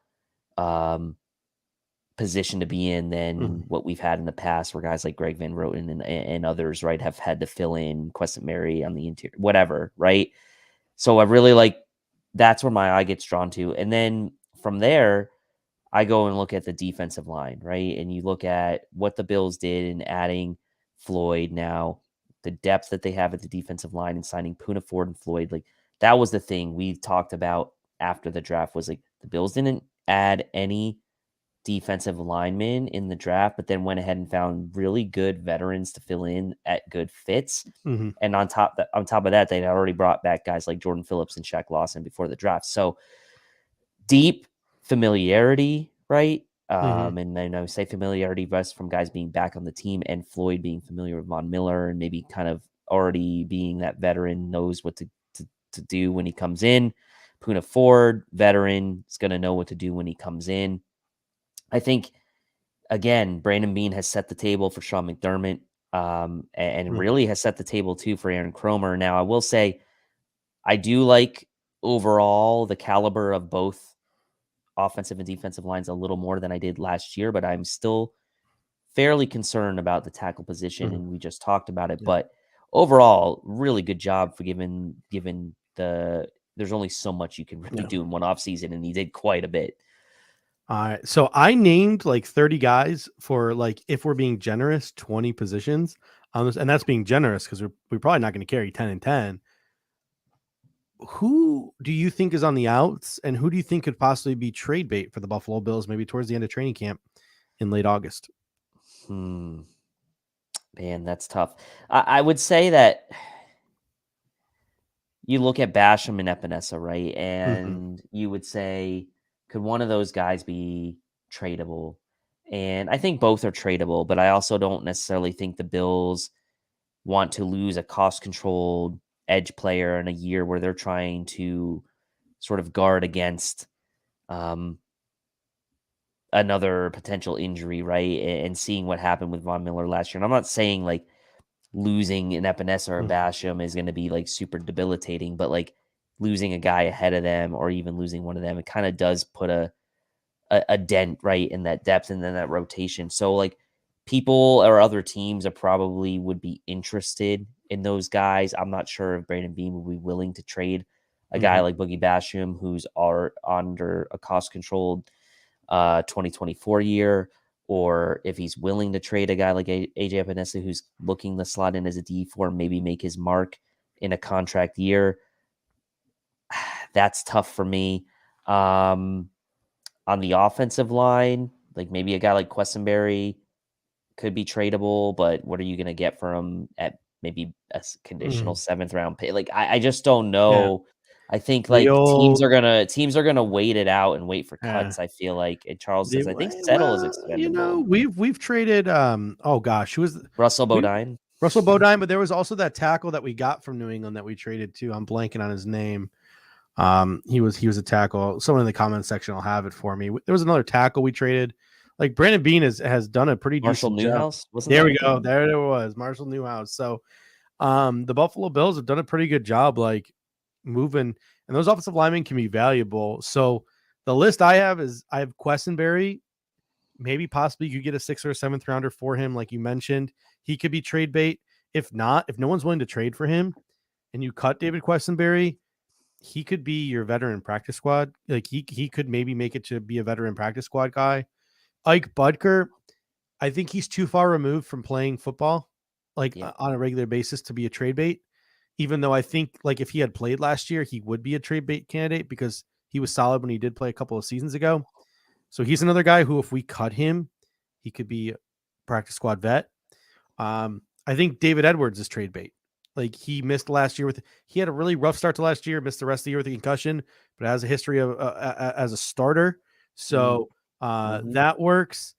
position to be in than what we've had in the past, where guys like Greg Van Roten and others, right, have had to fill in Queston Mary on the interior, whatever, right? So I really like, that's where my eye gets drawn to. And then from there, I go and look at the defensive line, right? And you look at what the Bills did in adding Floyd now, the depth that they have at the defensive line and signing Poona Ford and Floyd. Like, that was the thing we talked about after the draft, was like the Bills didn't add any defensive linemen in the draft, but then went ahead and found really good veterans to fill in at good fits. And on top of that, they'd already brought back guys like Jordan Phillips and Shaq Lawson before the draft. So deep familiarity, right? And then I would say familiarity best from guys being back on the team, and Floyd being familiar with Von Miller and maybe kind of already being that veteran, knows what to do when he comes in. Poona Ford, veteran, is going to know what to do when he comes in. I think, again, Brandon Beane has set the table for Sean McDermott, and really has set the table too for Aaron Cromer. Now, I will say, I do like overall the caliber of both offensive and defensive lines a little more than I did last year, but I'm still fairly concerned about the tackle position, and we just talked about it. But overall, really good job for given there's only so much you can really do in one offseason, and he did quite a bit. All right. So I named like 30 guys for, like, if we're being generous, 20 positions on this, and that's being generous because we're probably not going to carry 10 and 10. Who do you think is on the outs, and who do you think could possibly be trade bait for the Buffalo Bills maybe towards the end of training camp in late August? Man, that's tough. I would say that you look at Basham and Epinesa, right? And you would say, could one of those guys be tradable? And I think both are tradable, but I also don't necessarily think the Bills want to lose a cost-controlled edge player in a year where they're trying to sort of guard against another potential injury, right? And seeing what happened with Von Miller last year. And I'm not saying like losing an Epinesa or a Basham is going to be like super debilitating, but like losing a guy ahead of them or even losing one of them, it kind of does put a dent, right, in that depth and then that rotation. So like people or other teams are probably would be interested in those guys. I'm not sure if Brandon Beane would be willing to trade a guy like Boogie Basham, who's under a cost-controlled 2024 year, or if he's willing to trade a guy like AJ Epinesa, who's looking to slot in as a D4, maybe make his mark in a contract year. That's tough for me. On the offensive line, like maybe a guy like Quessenberry could be tradable, but what are you going to get for him at maybe a conditional 7th round pick? Like, I just don't know. I think like teams are gonna wait it out and wait for cuts. I feel like, and Charles says, I think Settle is expendable. We've traded oh gosh, who was Russell Bodine? Russell Bodine, but there was also that tackle that we got from New England that we traded too. I'm blanking on his name. He was a tackle. Someone in the comment section will have it for me. There was another tackle we traded. Like Brandon Bean has done a pretty Marshall decent Newhouse. job. There we go. There it was. Marshall Newhouse. So the Buffalo Bills have done a pretty good job like moving, and those offensive linemen can be valuable. So the list I have is I have Quessenberry. Maybe possibly you could get a 6th or 7th rounder for him, like you mentioned. He could be trade bait. If not, if no one's willing to trade for him and you cut David Quessenberry, he could be your veteran practice squad. Like he could maybe make it to be a veteran practice squad guy. Ike Butker, I think he's too far removed from playing football on a regular basis to be a trade bait. Even though I think like if he had played last year, he would be a trade bait candidate because he was solid when he did play a couple of seasons ago. So he's another guy who, if we cut him, he could be a practice squad vet. I think David Edwards is trade bait. Like he missed last year he had a really rough start to last year, missed the rest of the year with a concussion, but has a history of as a starter. So that works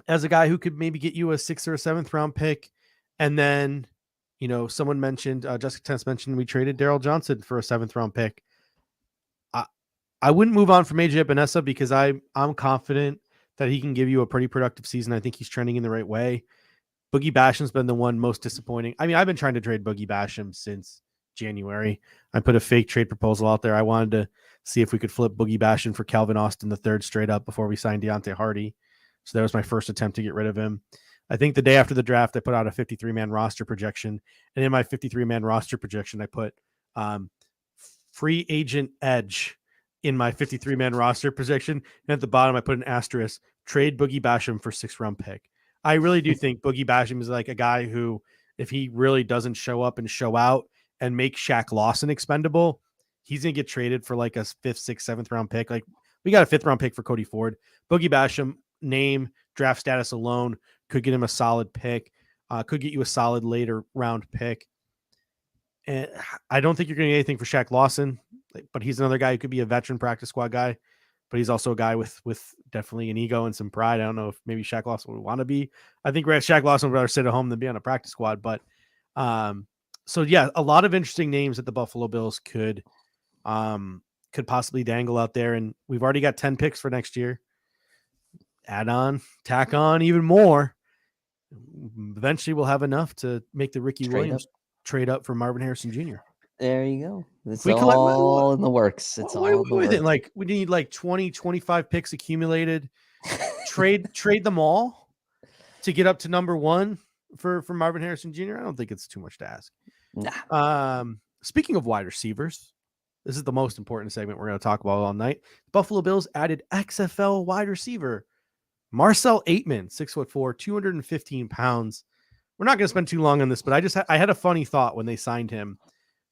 as a guy who could maybe get you a 6th or a 7th round pick. And then, someone mentioned, Jessica Tennis mentioned we traded Daryl Johnson for a 7th round pick. I wouldn't move on from AJ Epinesa because I'm confident that he can give you a pretty productive season. I think he's trending in the right way. Boogie Basham's been the one most disappointing. I mean, I've been trying to trade Boogie Basham since January. I put a fake trade proposal out there. I wanted to see if we could flip Boogie Basham for Calvin Austin III straight up before we signed Deontay Hardy. So that was my first attempt to get rid of him. I think the day after the draft, I put out a 53-man roster projection. And in my 53-man roster projection, I put free agent edge in my 53-man roster projection. And at the bottom, I put an asterisk, trade Boogie Basham for 6th round pick. I really do think Boogie Basham is like a guy who, if he really doesn't show up and show out and make Shaq Lawson expendable, he's going to get traded for like a 5th, 6th, 7th round pick. Like we got a 5th round pick for Cody Ford. Boogie Basham, name, draft status alone, could get him a solid pick, could get you a solid later round pick. And I don't think you're going to get anything for Shaq Lawson, but he's another guy who could be a veteran practice squad guy. But he's also a guy with definitely an ego and some pride. I don't know if maybe Shaq Lawson would want to be. I think Shaq Lawson would rather sit at home than be on a practice squad. But so yeah, a lot of interesting names that the Buffalo Bills could possibly dangle out there. And we've already got 10 picks for next year. Add on, tack on even more. Eventually we'll have enough to make the Ricky Williams trade up for Marvin Harrison Jr. There you go. It's all in the works. It's all in the works. Like we need like 20, 25 picks accumulated. trade them all to get up to number 1 for Marvin Harrison Jr. I don't think it's too much to ask. Nah. Speaking of wide receivers, this is the most important segment we're going to talk about all night. Buffalo Bills added XFL wide receiver Marcel Aitman, 6'4", 215 pounds. We're not going to spend too long on this, but I had a funny thought when they signed him.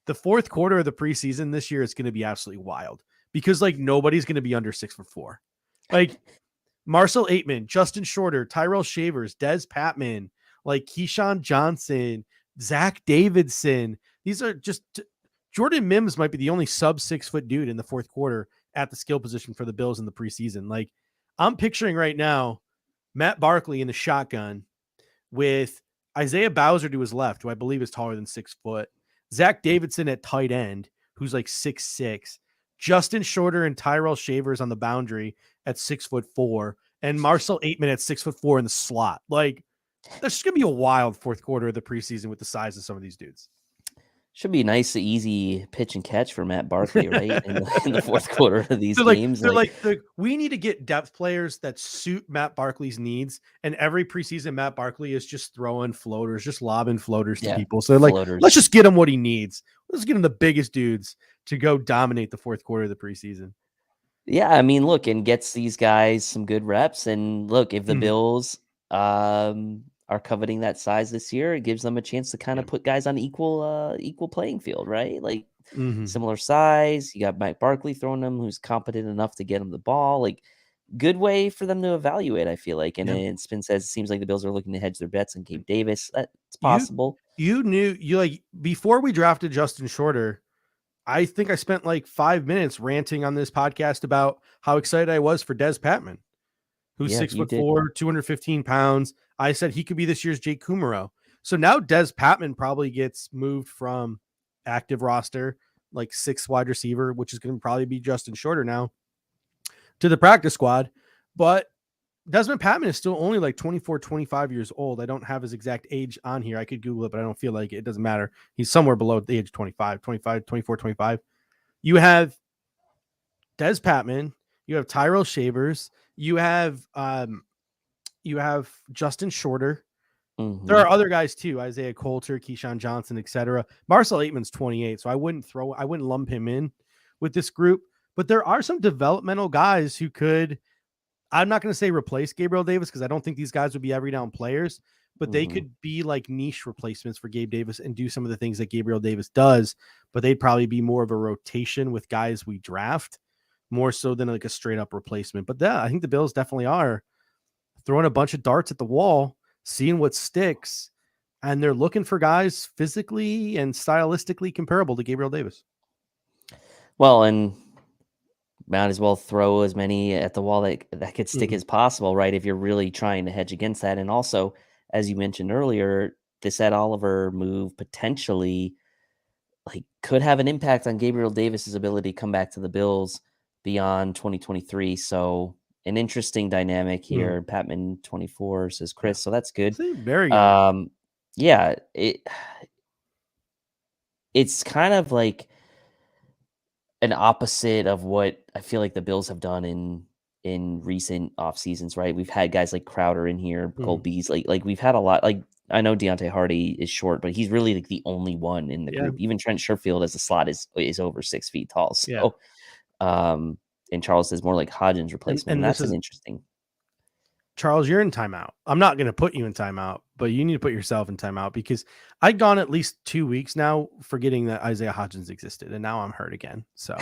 The 4th quarter of the preseason this year is going to be absolutely wild because like nobody's going to be under 6'4". Like Marcel Aitman, Justin Shorter, Tyrell Shavers, Dez Patman, like Keyshawn Johnson, Zach Davidson. These are just Jordan Mims might be the only sub 6 foot dude in the 4th quarter at the skill position for the Bills in the preseason. Like I'm picturing right now, Matt Barkley in the shotgun with Isaiah Bowser to his left, who I believe is taller than 6 foot. Zach Davidson at tight end, who's like 6'6", Justin Shorter and Tyrell Shavers on the boundary at 6'4", and Marcel Aitman at 6'4" in the slot. Like, there's just gonna be a wild 4th quarter of the preseason with the size of some of these dudes. Should be nice, easy pitch and catch for Matt Barkley, right? in the 4th quarter of these games. They're like, we need to get depth players that suit Matt Barkley's needs. And every preseason, Matt Barkley is just throwing floaters, just lobbing floaters to people. So they're like, let's just get him what he needs. Let's get him the biggest dudes to go dominate the 4th quarter of the preseason. Yeah, I mean, look, and gets these guys some good reps. And look, if the Mhm. Bills are coveting that size this year, it gives them a chance to kind Yeah. of put guys on equal playing field, right? Like Mhm. similar size. You got Mike Barkley throwing them, who's competent enough to get him the ball. Like good way for them to evaluate, I feel like. And Yeah. then Spin says it seems like the Bills are looking to hedge their bets on Gabe Davis. That's You possible. you knew you like before we drafted Justin Shorter, I think I spent like 5 minutes ranting on this podcast about how excited I was for Des Patman, who's Yeah, you did. 6'4", 215 pounds. I said he could be this year's Jake Kumaro. So now Des Patman probably gets moved from active roster, like sixth wide receiver, which is going to probably be Justin Shorter now, to the practice squad. But Desmond Patman is still only like 24, 25 years old. I don't have his exact age on here. I could Google it, but I don't feel like it doesn't matter. He's somewhere below the age of 25, 25, 24, 25. You have Des Patman, you have Tyrell Shavers, you have Justin Shorter. There Hmm. are other guys too, Isaiah Coulter, Keyshawn Johnson, etc. Marcel Aitman's 28, so I wouldn't lump him in with this group. But there are some developmental guys who could, I'm not going to say replace Gabriel Davis because I don't think these guys would be every down players, but they Hmm. could be like niche replacements for Gabe Davis and do some of the things that Gabriel Davis does, but they'd probably be more of a rotation with guys we draft more so than like a straight up replacement. But yeah, I think the Bills definitely are throwing a bunch of darts at the wall, seeing what sticks, and they're looking for guys physically and stylistically comparable to Gabriel Davis. Well, and might as well throw as many at the wall that could stick Mhm. as possible, right? If you're really trying to hedge against that. And also, as you mentioned earlier, this Ed Oliver move potentially like could have an impact on Gabriel Davis's ability to come back to the Bills beyond 2023. So an interesting dynamic Mhm. here. Patman 24 says Yeah. Chris. So that's good. See, very young. Um, yeah, it's kind of like an opposite of what I feel like the Bills have done in recent off seasons, right? We've had guys like Crowder in here, Cole Mhm. Beasley, like we've had a lot. Like I know Deontay Hardy is short, but he's really like the only one in the Yeah. group. Even Trent Sherfield as a slot is over 6 feet tall. Yeah. So, um, and Charles is more like Hodgins replacement, and And this that's an is interesting. Charles, you're in timeout. I'm not going to put you in timeout, but you need to put yourself in timeout because I've gone at least 2 weeks now forgetting that Isaiah Hodgins existed, and now I'm hurt again. So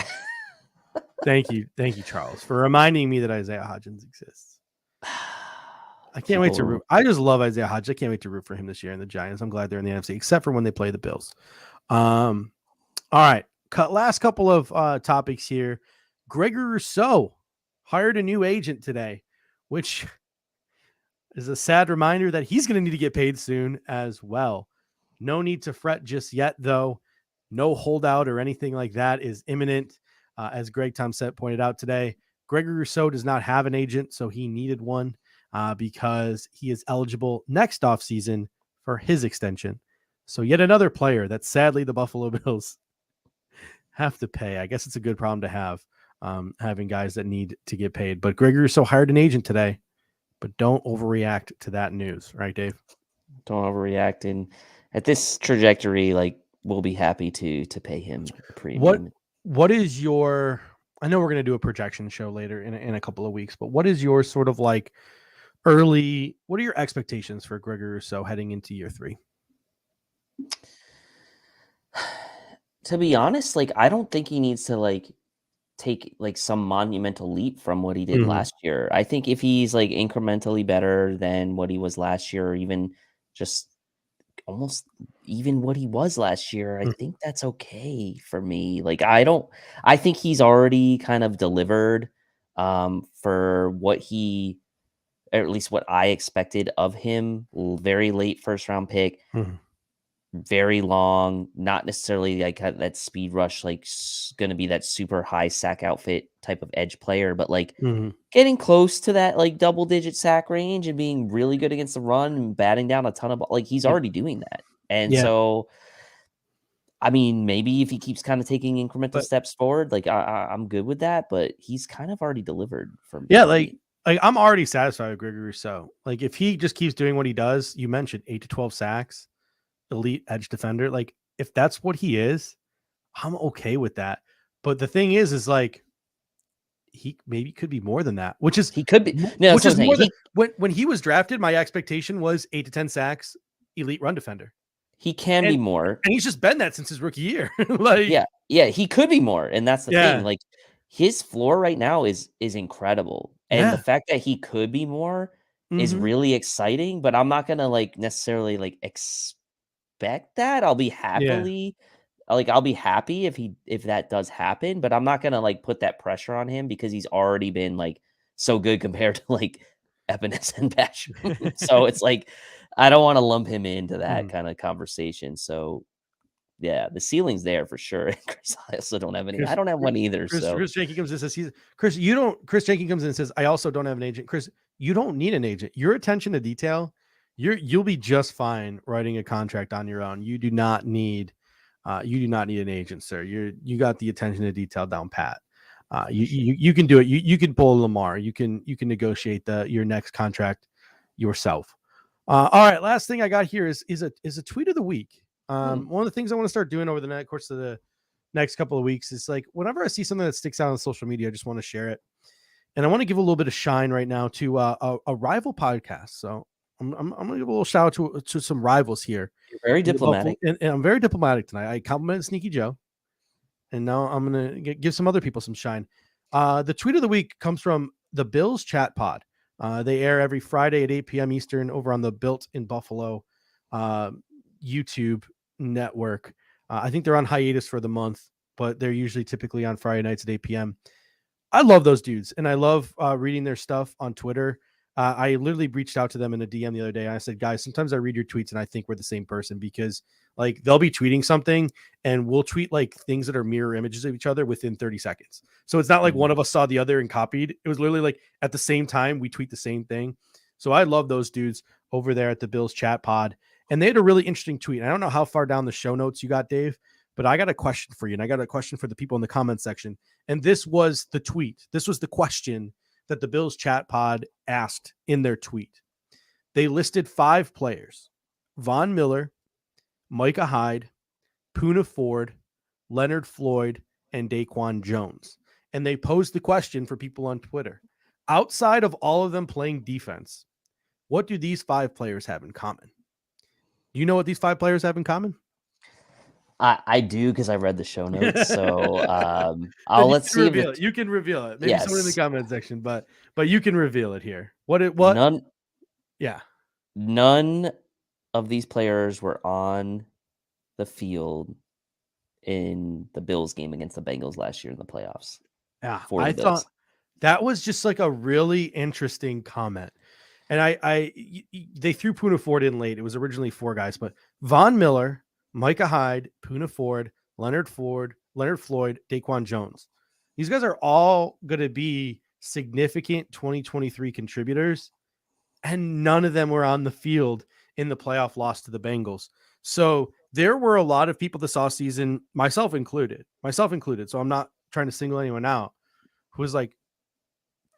thank you, Charles, for reminding me that Isaiah Hodgins exists. I can't wait to root. People, I just love Isaiah Hodgins. I can't wait to root for him this year in the Giants. I'm glad they're in the NFC, except for when they play the Bills. Um, all right, last couple of topics here. Gregory Rousseau hired a new agent today, which is a sad reminder that he's going to need to get paid soon as well. No need to fret just yet, though. No holdout or anything like that is imminent. As Greg Tomset pointed out today, Gregory Rousseau does not have an agent, so he needed one because he is eligible next offseason for his extension. So yet another player that sadly the Buffalo Bills have to pay. I guess it's a good problem to have, having guys that need to get paid. But Gregory Rousseau hired an agent today. But don't overreact to that news, right, Dave? don't overreact, and at this trajectory, like we'll be happy to pay him a What premium. what is your? I know we're going to do a projection show later in a couple of weeks, but what is your sort of like early? What are your expectations for Gregory Rousseau heading into year 3? To be honest, like I don't think he needs to like take like some monumental leap from what he did Mm-hmm. last year. I think if he's like incrementally better than what he was last year, or even just almost even what he was last year, I think that's okay for me. Like I think he's already kind of delivered for what he, or at least what I expected of him. Very late first round pick, Mm-hmm. very long, not necessarily like that speed rush, like going to be that super high sack outfit type of edge player, but like Mm-hmm. getting close to that like double digit sack range and being really good against the run and batting down a ton of like he's Yep. already doing that. And Yeah, so, I mean, maybe if he keeps kind of taking incremental but steps forward, like I'm good with that. But he's kind of already delivered yeah, for me. like I'm already satisfied with Gregory Rousseau. Like if he just keeps doing what he does, you mentioned 8 to 12 sacks, elite edge defender. Like if that's what he is, I'm okay with that. But the thing is like he maybe could be more than that, which is He could be. No, that's which what is I'm more saying. than when he was drafted. My expectation was 8 to 10 sacks, elite run defender, He can be and more. and he's just been that since his rookie year. Like, Yeah, he could be more, and that's the thing. yeah, Like his floor right now is incredible, and the yeah, fact that he could be more is hmm really exciting. But I'm not gonna like necessarily like expect that. yeah. I'll be happy if that does happen, but I'm not gonna like put that pressure on him because he's already been like so good compared to like Epenesa and Basham. So it's like I don't want to lump him into that Mhm. kind of conversation. So yeah, the ceiling's there for sure. Chris, I also don't have any. I Chris, don't have Chris, one either. So Chris Jenkins comes in and says Chris. You don't. Chris Jenkins comes in and says, I also don't have an agent. Chris, you don't need an agent. Your attention to detail, you'll be just fine writing a contract on your own. You do not need. You do not need an agent, sir. You got the attention to detail down pat. You can do it. You can pull Lamar. You can negotiate your next contract yourself. All right. Last thing I got here is a tweet of the week. One of the things I want to start doing over the course of the next couple of weeks is like whenever I see something that sticks out on social media, I just want to share it. And I want to give a little bit of shine right now to a rival podcast. So I'm going to give a little shout out to some rivals here. you're very diplomatic. And I'm very diplomatic tonight. I complimented Sneaky Joe, and now I'm going to give some other people some shine. The tweet of the week comes from the Bills Chat Pod. They air every Friday at 8 p.m. Eastern over on the Built in Buffalo YouTube network. I think they're on hiatus for the month, but they're usually typically on Friday nights at 8 p.m. I love those dudes, and I love reading their stuff on Twitter. I literally reached out to them in a DM the other day. And I said, guys, sometimes I read your tweets and I think we're the same person because like they'll be tweeting something and we'll tweet like things that are mirror images of each other within 30 seconds. So it's not like one of us saw the other and copied. It was literally like at the same time we tweet the same thing. So I love those dudes over there at the Bills Chat Pod. And they had a really interesting tweet. I don't know how far down the show notes you got, Dave, but I got a question for you. And I got a question for the people in the comment section. And this was the tweet. This was the question that the Bills Chat Pod asked in their tweet. They listed 5 players: Von Miller, Micah Hyde, Poona Ford, Leonard Floyd, and Daquan Jones. And they posed the question for people on Twitter. Outside of all of them playing defense, what do these 5 players have in common? Do you know what these 5 players have in common? I do because I read the show notes. So let's see reveal it. You can reveal it. Maybe someone in the comment section, but you can reveal it here. What? Yeah. None of these players were on the field in the Bills game against the Bengals last year in the playoffs. Yeah. For the I Bills. thought that was just like a really interesting comment. And they threw Poona Ford in late. It was originally 4 guys, but Von Miller, Micah Hyde, Poona Ford, Leonard Floyd, Daquan Jones. These guys are all going to be significant 2023 contributors, and none of them were on the field in the playoff loss to the Bengals. So there were a lot of people this offseason, myself included. So I'm not trying to single anyone out, who was like,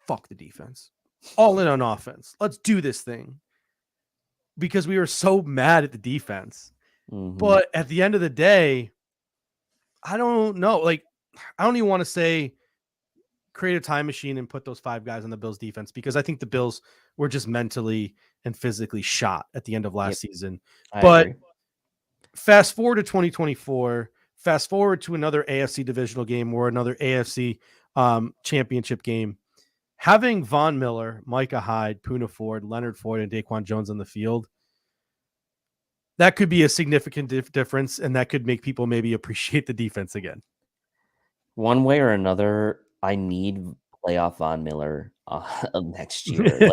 fuck the defense. All in on offense. Let's do this thing. Because we were so mad at the defense. Mm-hmm. But at the end of the day, I don't know. Like, I don't even want to say create a time machine and put those 5 guys on the Bills defense because I think the Bills were just mentally and physically shot at the end of last season. But fast forward to 2024, fast forward to another AFC divisional game or another AFC championship game. Having Von Miller, Micah Hyde, Poona Ford, Leonard Floyd, and Daquan Jones on the field, that could be a significant difference, and that could make people maybe appreciate the defense again. One way or another, I need playoff Von Miller next year.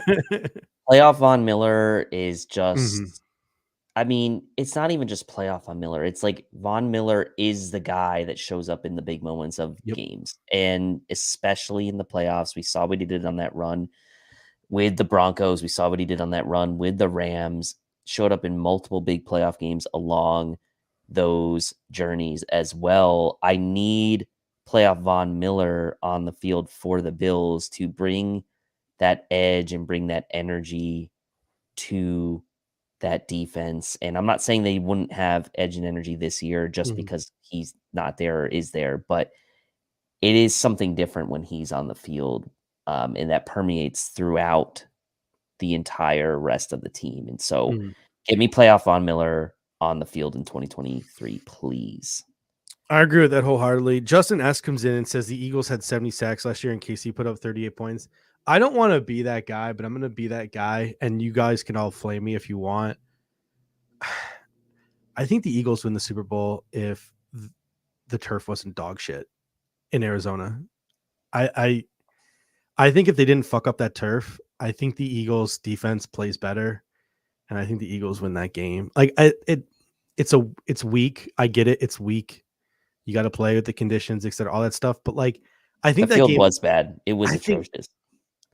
Playoff Von Miller is just, I mean, it's not even just playoff Von Miller. It's like Von Miller is the guy that shows up in the big moments of games. And especially in the playoffs, we saw what he did on that run with the Broncos. We saw what he did on that run with the Rams. Showed up in multiple big playoff games along those journeys as well. I need playoff Von Miller on the field for the Bills to bring that edge and bring that energy to that defense. And I'm not saying they wouldn't have edge and energy this year just because he's not there or is there, but it is something different when he's on the field, and that permeates throughout the entire rest of the team. And so give me playoff Von Miller on the field in 2023, please. I agree with that wholeheartedly. Justin S. comes in and says the Eagles had 70 sacks last year and KC put up 38 points. I don't want to be that guy, but I'm going to be that guy, and you guys can all flame me if you want. I think the Eagles win the Super Bowl if the turf wasn't dog shit in Arizona. I think if they didn't fuck up that turf, I think the Eagles defense plays better, and I think the Eagles win that game. Like it's weak. I get it. It's weak. You got to play with the conditions, etc., all that stuff. But like, I think the that field game was bad. It was atrocious.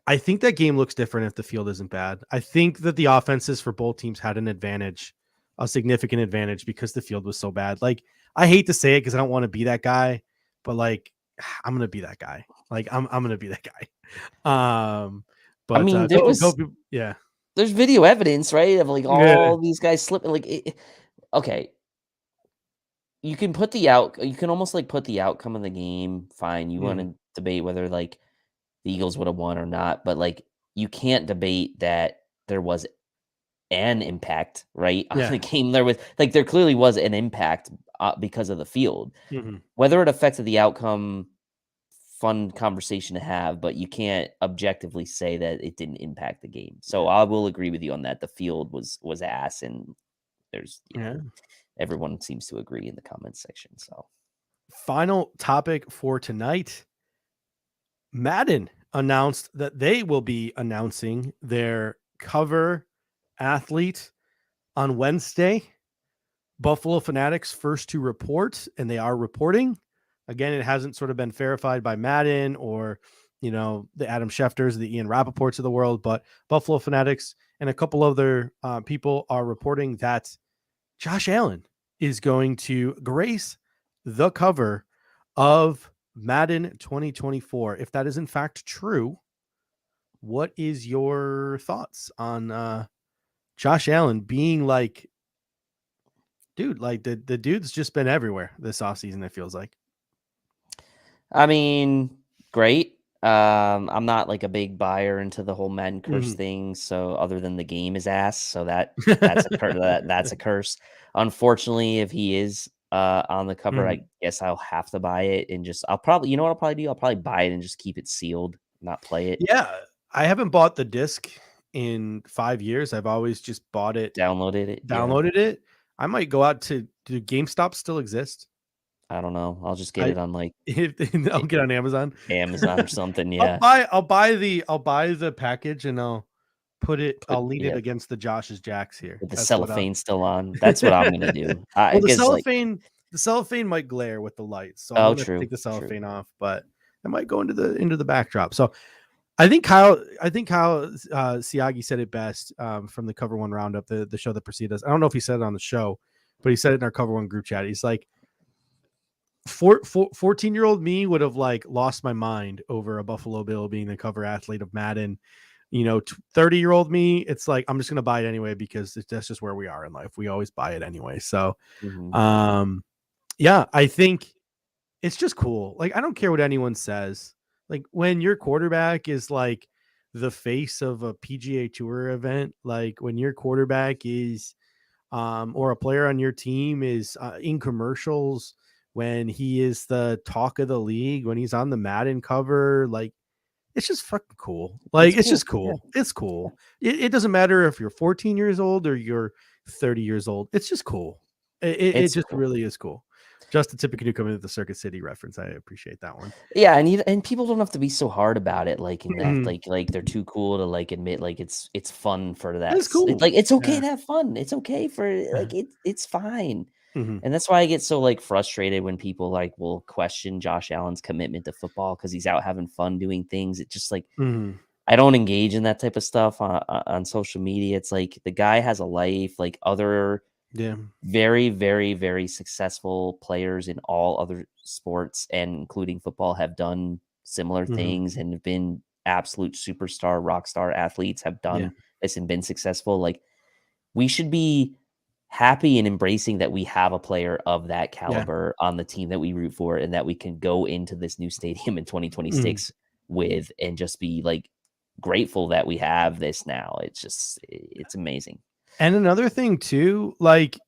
I think that game looks different if the field isn't bad. I think that the offenses for both teams had an advantage, a significant advantage, because the field was so bad. Like, I hate to say it because I don't want to be that guy, but like, I'm gonna be that guy. Like, I'm gonna be that guy. But I mean, yeah. There's video evidence, right, of like all these guys slipping. Like, okay, you can you can almost like put the outcome of the game. Fine, you want to debate whether like the Eagles would have won or not, but like you can't debate that there was an impact, right, on the game. There clearly was an impact because of the field. Whether it affected the outcome, fun conversation to have, but you can't objectively say that it didn't impact the game. So I will agree with you on that. The field was ass, and there's everyone seems to agree in the comments section. So final topic for tonight. Madden announced that they will be announcing their cover athlete on Wednesday. Buffalo Fanatics first to report, and they are reporting. Again, it hasn't sort of been verified by Madden or, the Adam Schefters, the Ian Rappaports of the world, but Buffalo Fanatics and a couple other people are reporting that Josh Allen is going to grace the cover of Madden 2024. If that is in fact true, what is your thoughts on Josh Allen being like, dude, like the dude's just been everywhere this offseason, it feels like. I mean, great. I'm not like a big buyer into the whole Madden curse thing. So other than the game is ass, so that's a curse. Unfortunately, if he is on the cover, I guess I'll have to buy it and I'll probably do? I'll probably buy it and just keep it sealed, not play it. Yeah, I haven't bought the disc in 5 years. I've always just bought it, downloaded it. I might go out to, do GameStop still exist? I don't know. I'll just get it on like I'll get on Amazon or something. Yeah. I'll buy the package and I'll lean it against the Josh's Jacks here. With the cellophane still on. That's what I'm gonna do. The cellophane might glare with the lights, so I'm gonna take the cellophane off, but it might go into the backdrop. So I think Kyle Siagi said it best from the Cover One Roundup, the show that preceded us. I don't know if he said it on the show, but he said it in our Cover One group chat. He's like, 14-year-old me would have like lost my mind over a Buffalo Bill being the cover athlete of Madden. 30-year-old me, it's like, I'm just going to buy it anyway, because that's just where we are in life. We always buy it anyway. So, I think it's just cool. Like, I don't care what anyone says. Like, when your quarterback is like the face of a PGA Tour event, like when your quarterback is, or a player on your team is in commercials, when he is the talk of the league, when he's on the Madden cover, like, it's just fucking cool. Like, it's just cool. Yeah. It's cool. It doesn't matter if you're 14 years old or you're 30 years old. It's just cool. It just cool. Really is cool. Just a typical new coming to the Circuit City reference. I appreciate that one. Yeah, and people don't have to be so hard about it. Like in that, like they're too cool to like admit like it's fun for that. It's cool. Like it's okay to have fun. It's okay for like it's fine. And that's why I get so like frustrated when people like will question Josh Allen's commitment to football because he's out having fun doing things. It's just like I don't engage in that type of stuff on social media. It's like the guy has a life, like other very, very, very successful players in all other sports and including football have done similar things and have been absolute superstar, rock star athletes have done this and been successful. Like we should be happy and embracing that we have a player of that caliber on the team that we root for and that we can go into this new stadium in 2026 with and just be like grateful that we have this now. It's amazing. And another thing too, like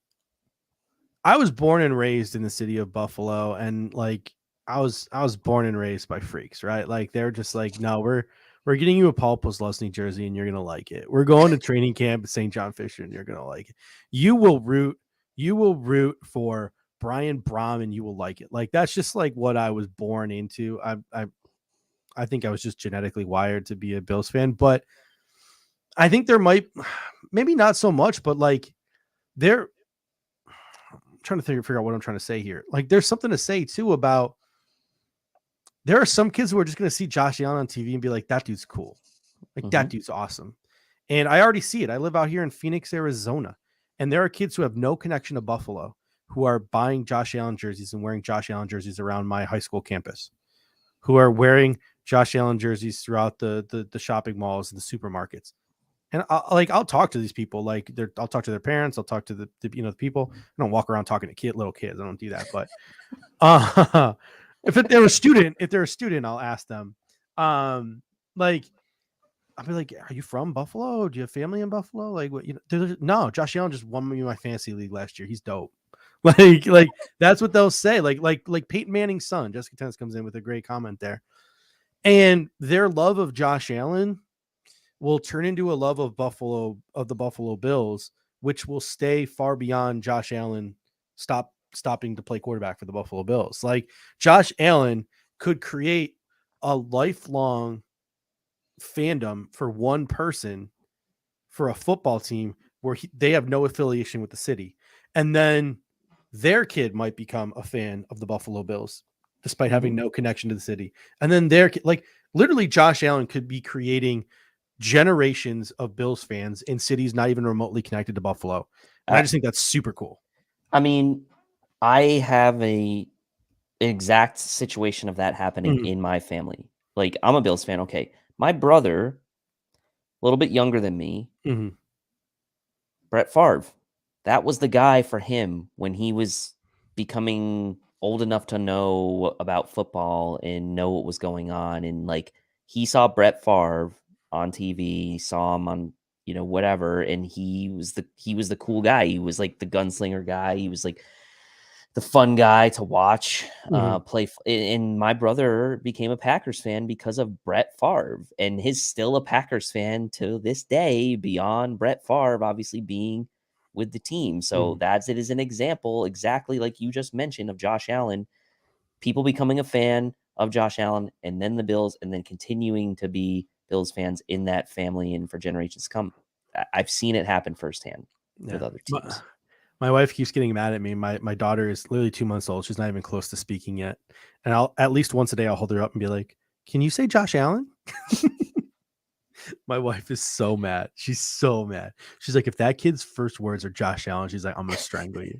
I was born and raised in the city of Buffalo, and like I was born and raised by freaks, right? Like they're just like, no, we're getting you a Paul Posluszny jersey and you're gonna like it. We're going to training camp at St. John Fisher and you're gonna like it. You will root for Brian Brahm and you will like it. Like that's just like what I was born into. I think I was just genetically wired to be a Bills fan, but I think there might, maybe not so much, but like I'm trying to figure out what I'm trying to say here. Like there's something to say too about, there are some kids who are just going to see Josh Allen on TV and be like, that dude's cool. Like that dude's awesome. And I already see it. I live out here in Phoenix, Arizona, and there are kids who have no connection to Buffalo who are buying Josh Allen jerseys and wearing Josh Allen jerseys around my high school campus, who are wearing Josh Allen jerseys throughout the shopping malls and the supermarkets. And I'll talk to these people. Like I'll talk to their parents. I'll talk to the people. I don't walk around talking to little kids. I don't do that. But if they're a student, I'll ask them. Like I'll be like, "Are you from Buffalo? Do you have family in Buffalo?" Like, what? No, Josh Allen just won me my fantasy league last year. He's dope. Like that's what they'll say. Like Peyton Manning's son, Jessica Tennis comes in with a great comment there, and their love of Josh Allen will turn into a love of the Buffalo Bills, which will stay far beyond Josh Allen stopping to play quarterback for the Buffalo Bills. Like Josh Allen could create a lifelong fandom for one person for a football team where they have no affiliation with the city. And then their kid might become a fan of the Buffalo Bills despite having no connection to the city. And then literally Josh Allen could be creating generations of Bills fans in cities not even remotely connected to Buffalo. And I just think that's super cool. I mean, I have an exact situation of that happening in my family. Like I'm a Bills fan. Okay. My brother, a little bit younger than me, Brett Favre, that was the guy for him when he was becoming old enough to know about football and know what was going on. And like he saw Brett Favre on TV, saw him on, whatever. And he was the cool guy. He was like the gunslinger guy. He was like the fun guy to watch play. And my brother became a Packers fan because of Brett Favre, and he's still a Packers fan to this day beyond Brett Favre obviously being with the team. So that's it as an example, exactly like you just mentioned, of Josh Allen, people becoming a fan of Josh Allen and then the Bills and then continuing to be Bills fans in that family and for generations to come. I've seen it happen firsthand with other teams. My wife keeps getting mad at me. My daughter is literally 2 months old. She's not even close to speaking yet. And I'll at least once a day, I'll hold her up and be like, "Can you say Josh Allen?" My wife is so mad. She's so mad. She's like, if that kid's first words are Josh Allen, she's like, I'm going to strangle you.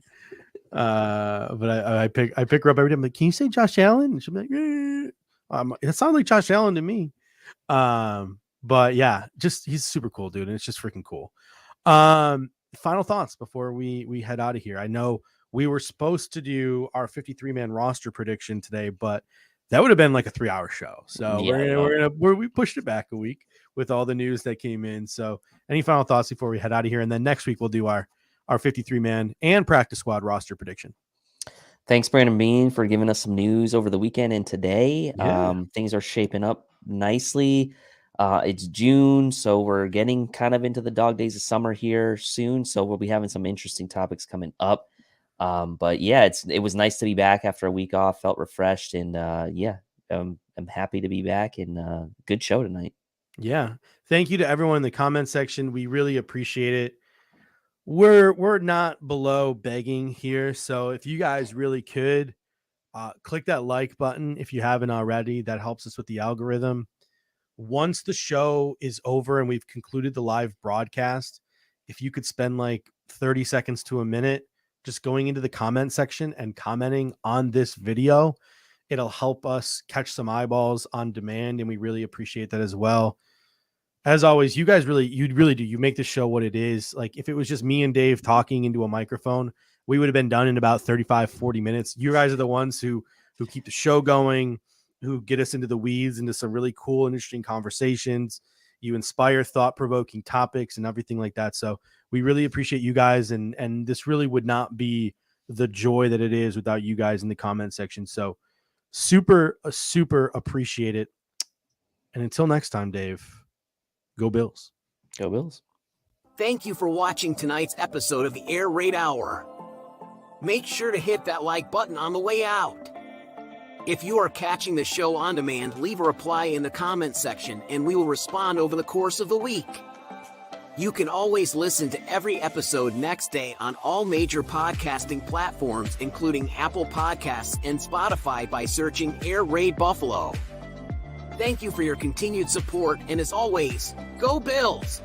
But I pick her up every day. I'm like, can you say Josh Allen? And she'll be like, it sounds like Josh Allen to me. But yeah, he's super cool, dude. And it's just freaking cool. Final thoughts before we head out of here. I know we were supposed to do our 53-man roster prediction today, but that would have been like a 3-hour show. So we pushed it back a week with all the news that came in. So any final thoughts before we head out of here? And then next week we'll do our 53-man and practice squad roster prediction. Thanks, Brandon Bean, for giving us some news over the weekend and today. Yeah. Things are shaping up nicely. It's June, so we're getting kind of into the dog days of summer here soon. So we'll be having some interesting topics coming up. But yeah, it was nice to be back after a week off. Felt refreshed, and I'm happy to be back. And good show tonight. Yeah, thank you to everyone in the comment section. We really appreciate it. We're not below begging here, so if you guys really could click that like button if you haven't already, that helps us with the algorithm. Once the show is over and we've concluded the live broadcast, if you could spend like 30 seconds to a minute just going into the comment section and commenting on this video, it'll help us catch some eyeballs on demand, and we really appreciate that as well. As always, you guys really do. You make the show what it is. Like if it was just me and Dave talking into a microphone, we would have been done in about 35, 40 minutes. You guys are the ones who keep the show going, who get us into the weeds, into some really cool and interesting conversations. You inspire thought-provoking topics and everything like that. So we really appreciate you guys. And this really would not be the joy that it is without you guys in the comment section. So super appreciate it. And until next time, Dave, go Bills. Go Bills. Thank you for watching tonight's episode of the Air Raid Hour. Make sure to hit that like button on the way out. If you are catching the show on demand, leave a reply in the comment section and we will respond over the course of the week. You can always listen to every episode next day on all major podcasting platforms, including Apple Podcasts and Spotify, by searching Air Raid Buffalo. Thank you for your continued support, and as always, go Bills!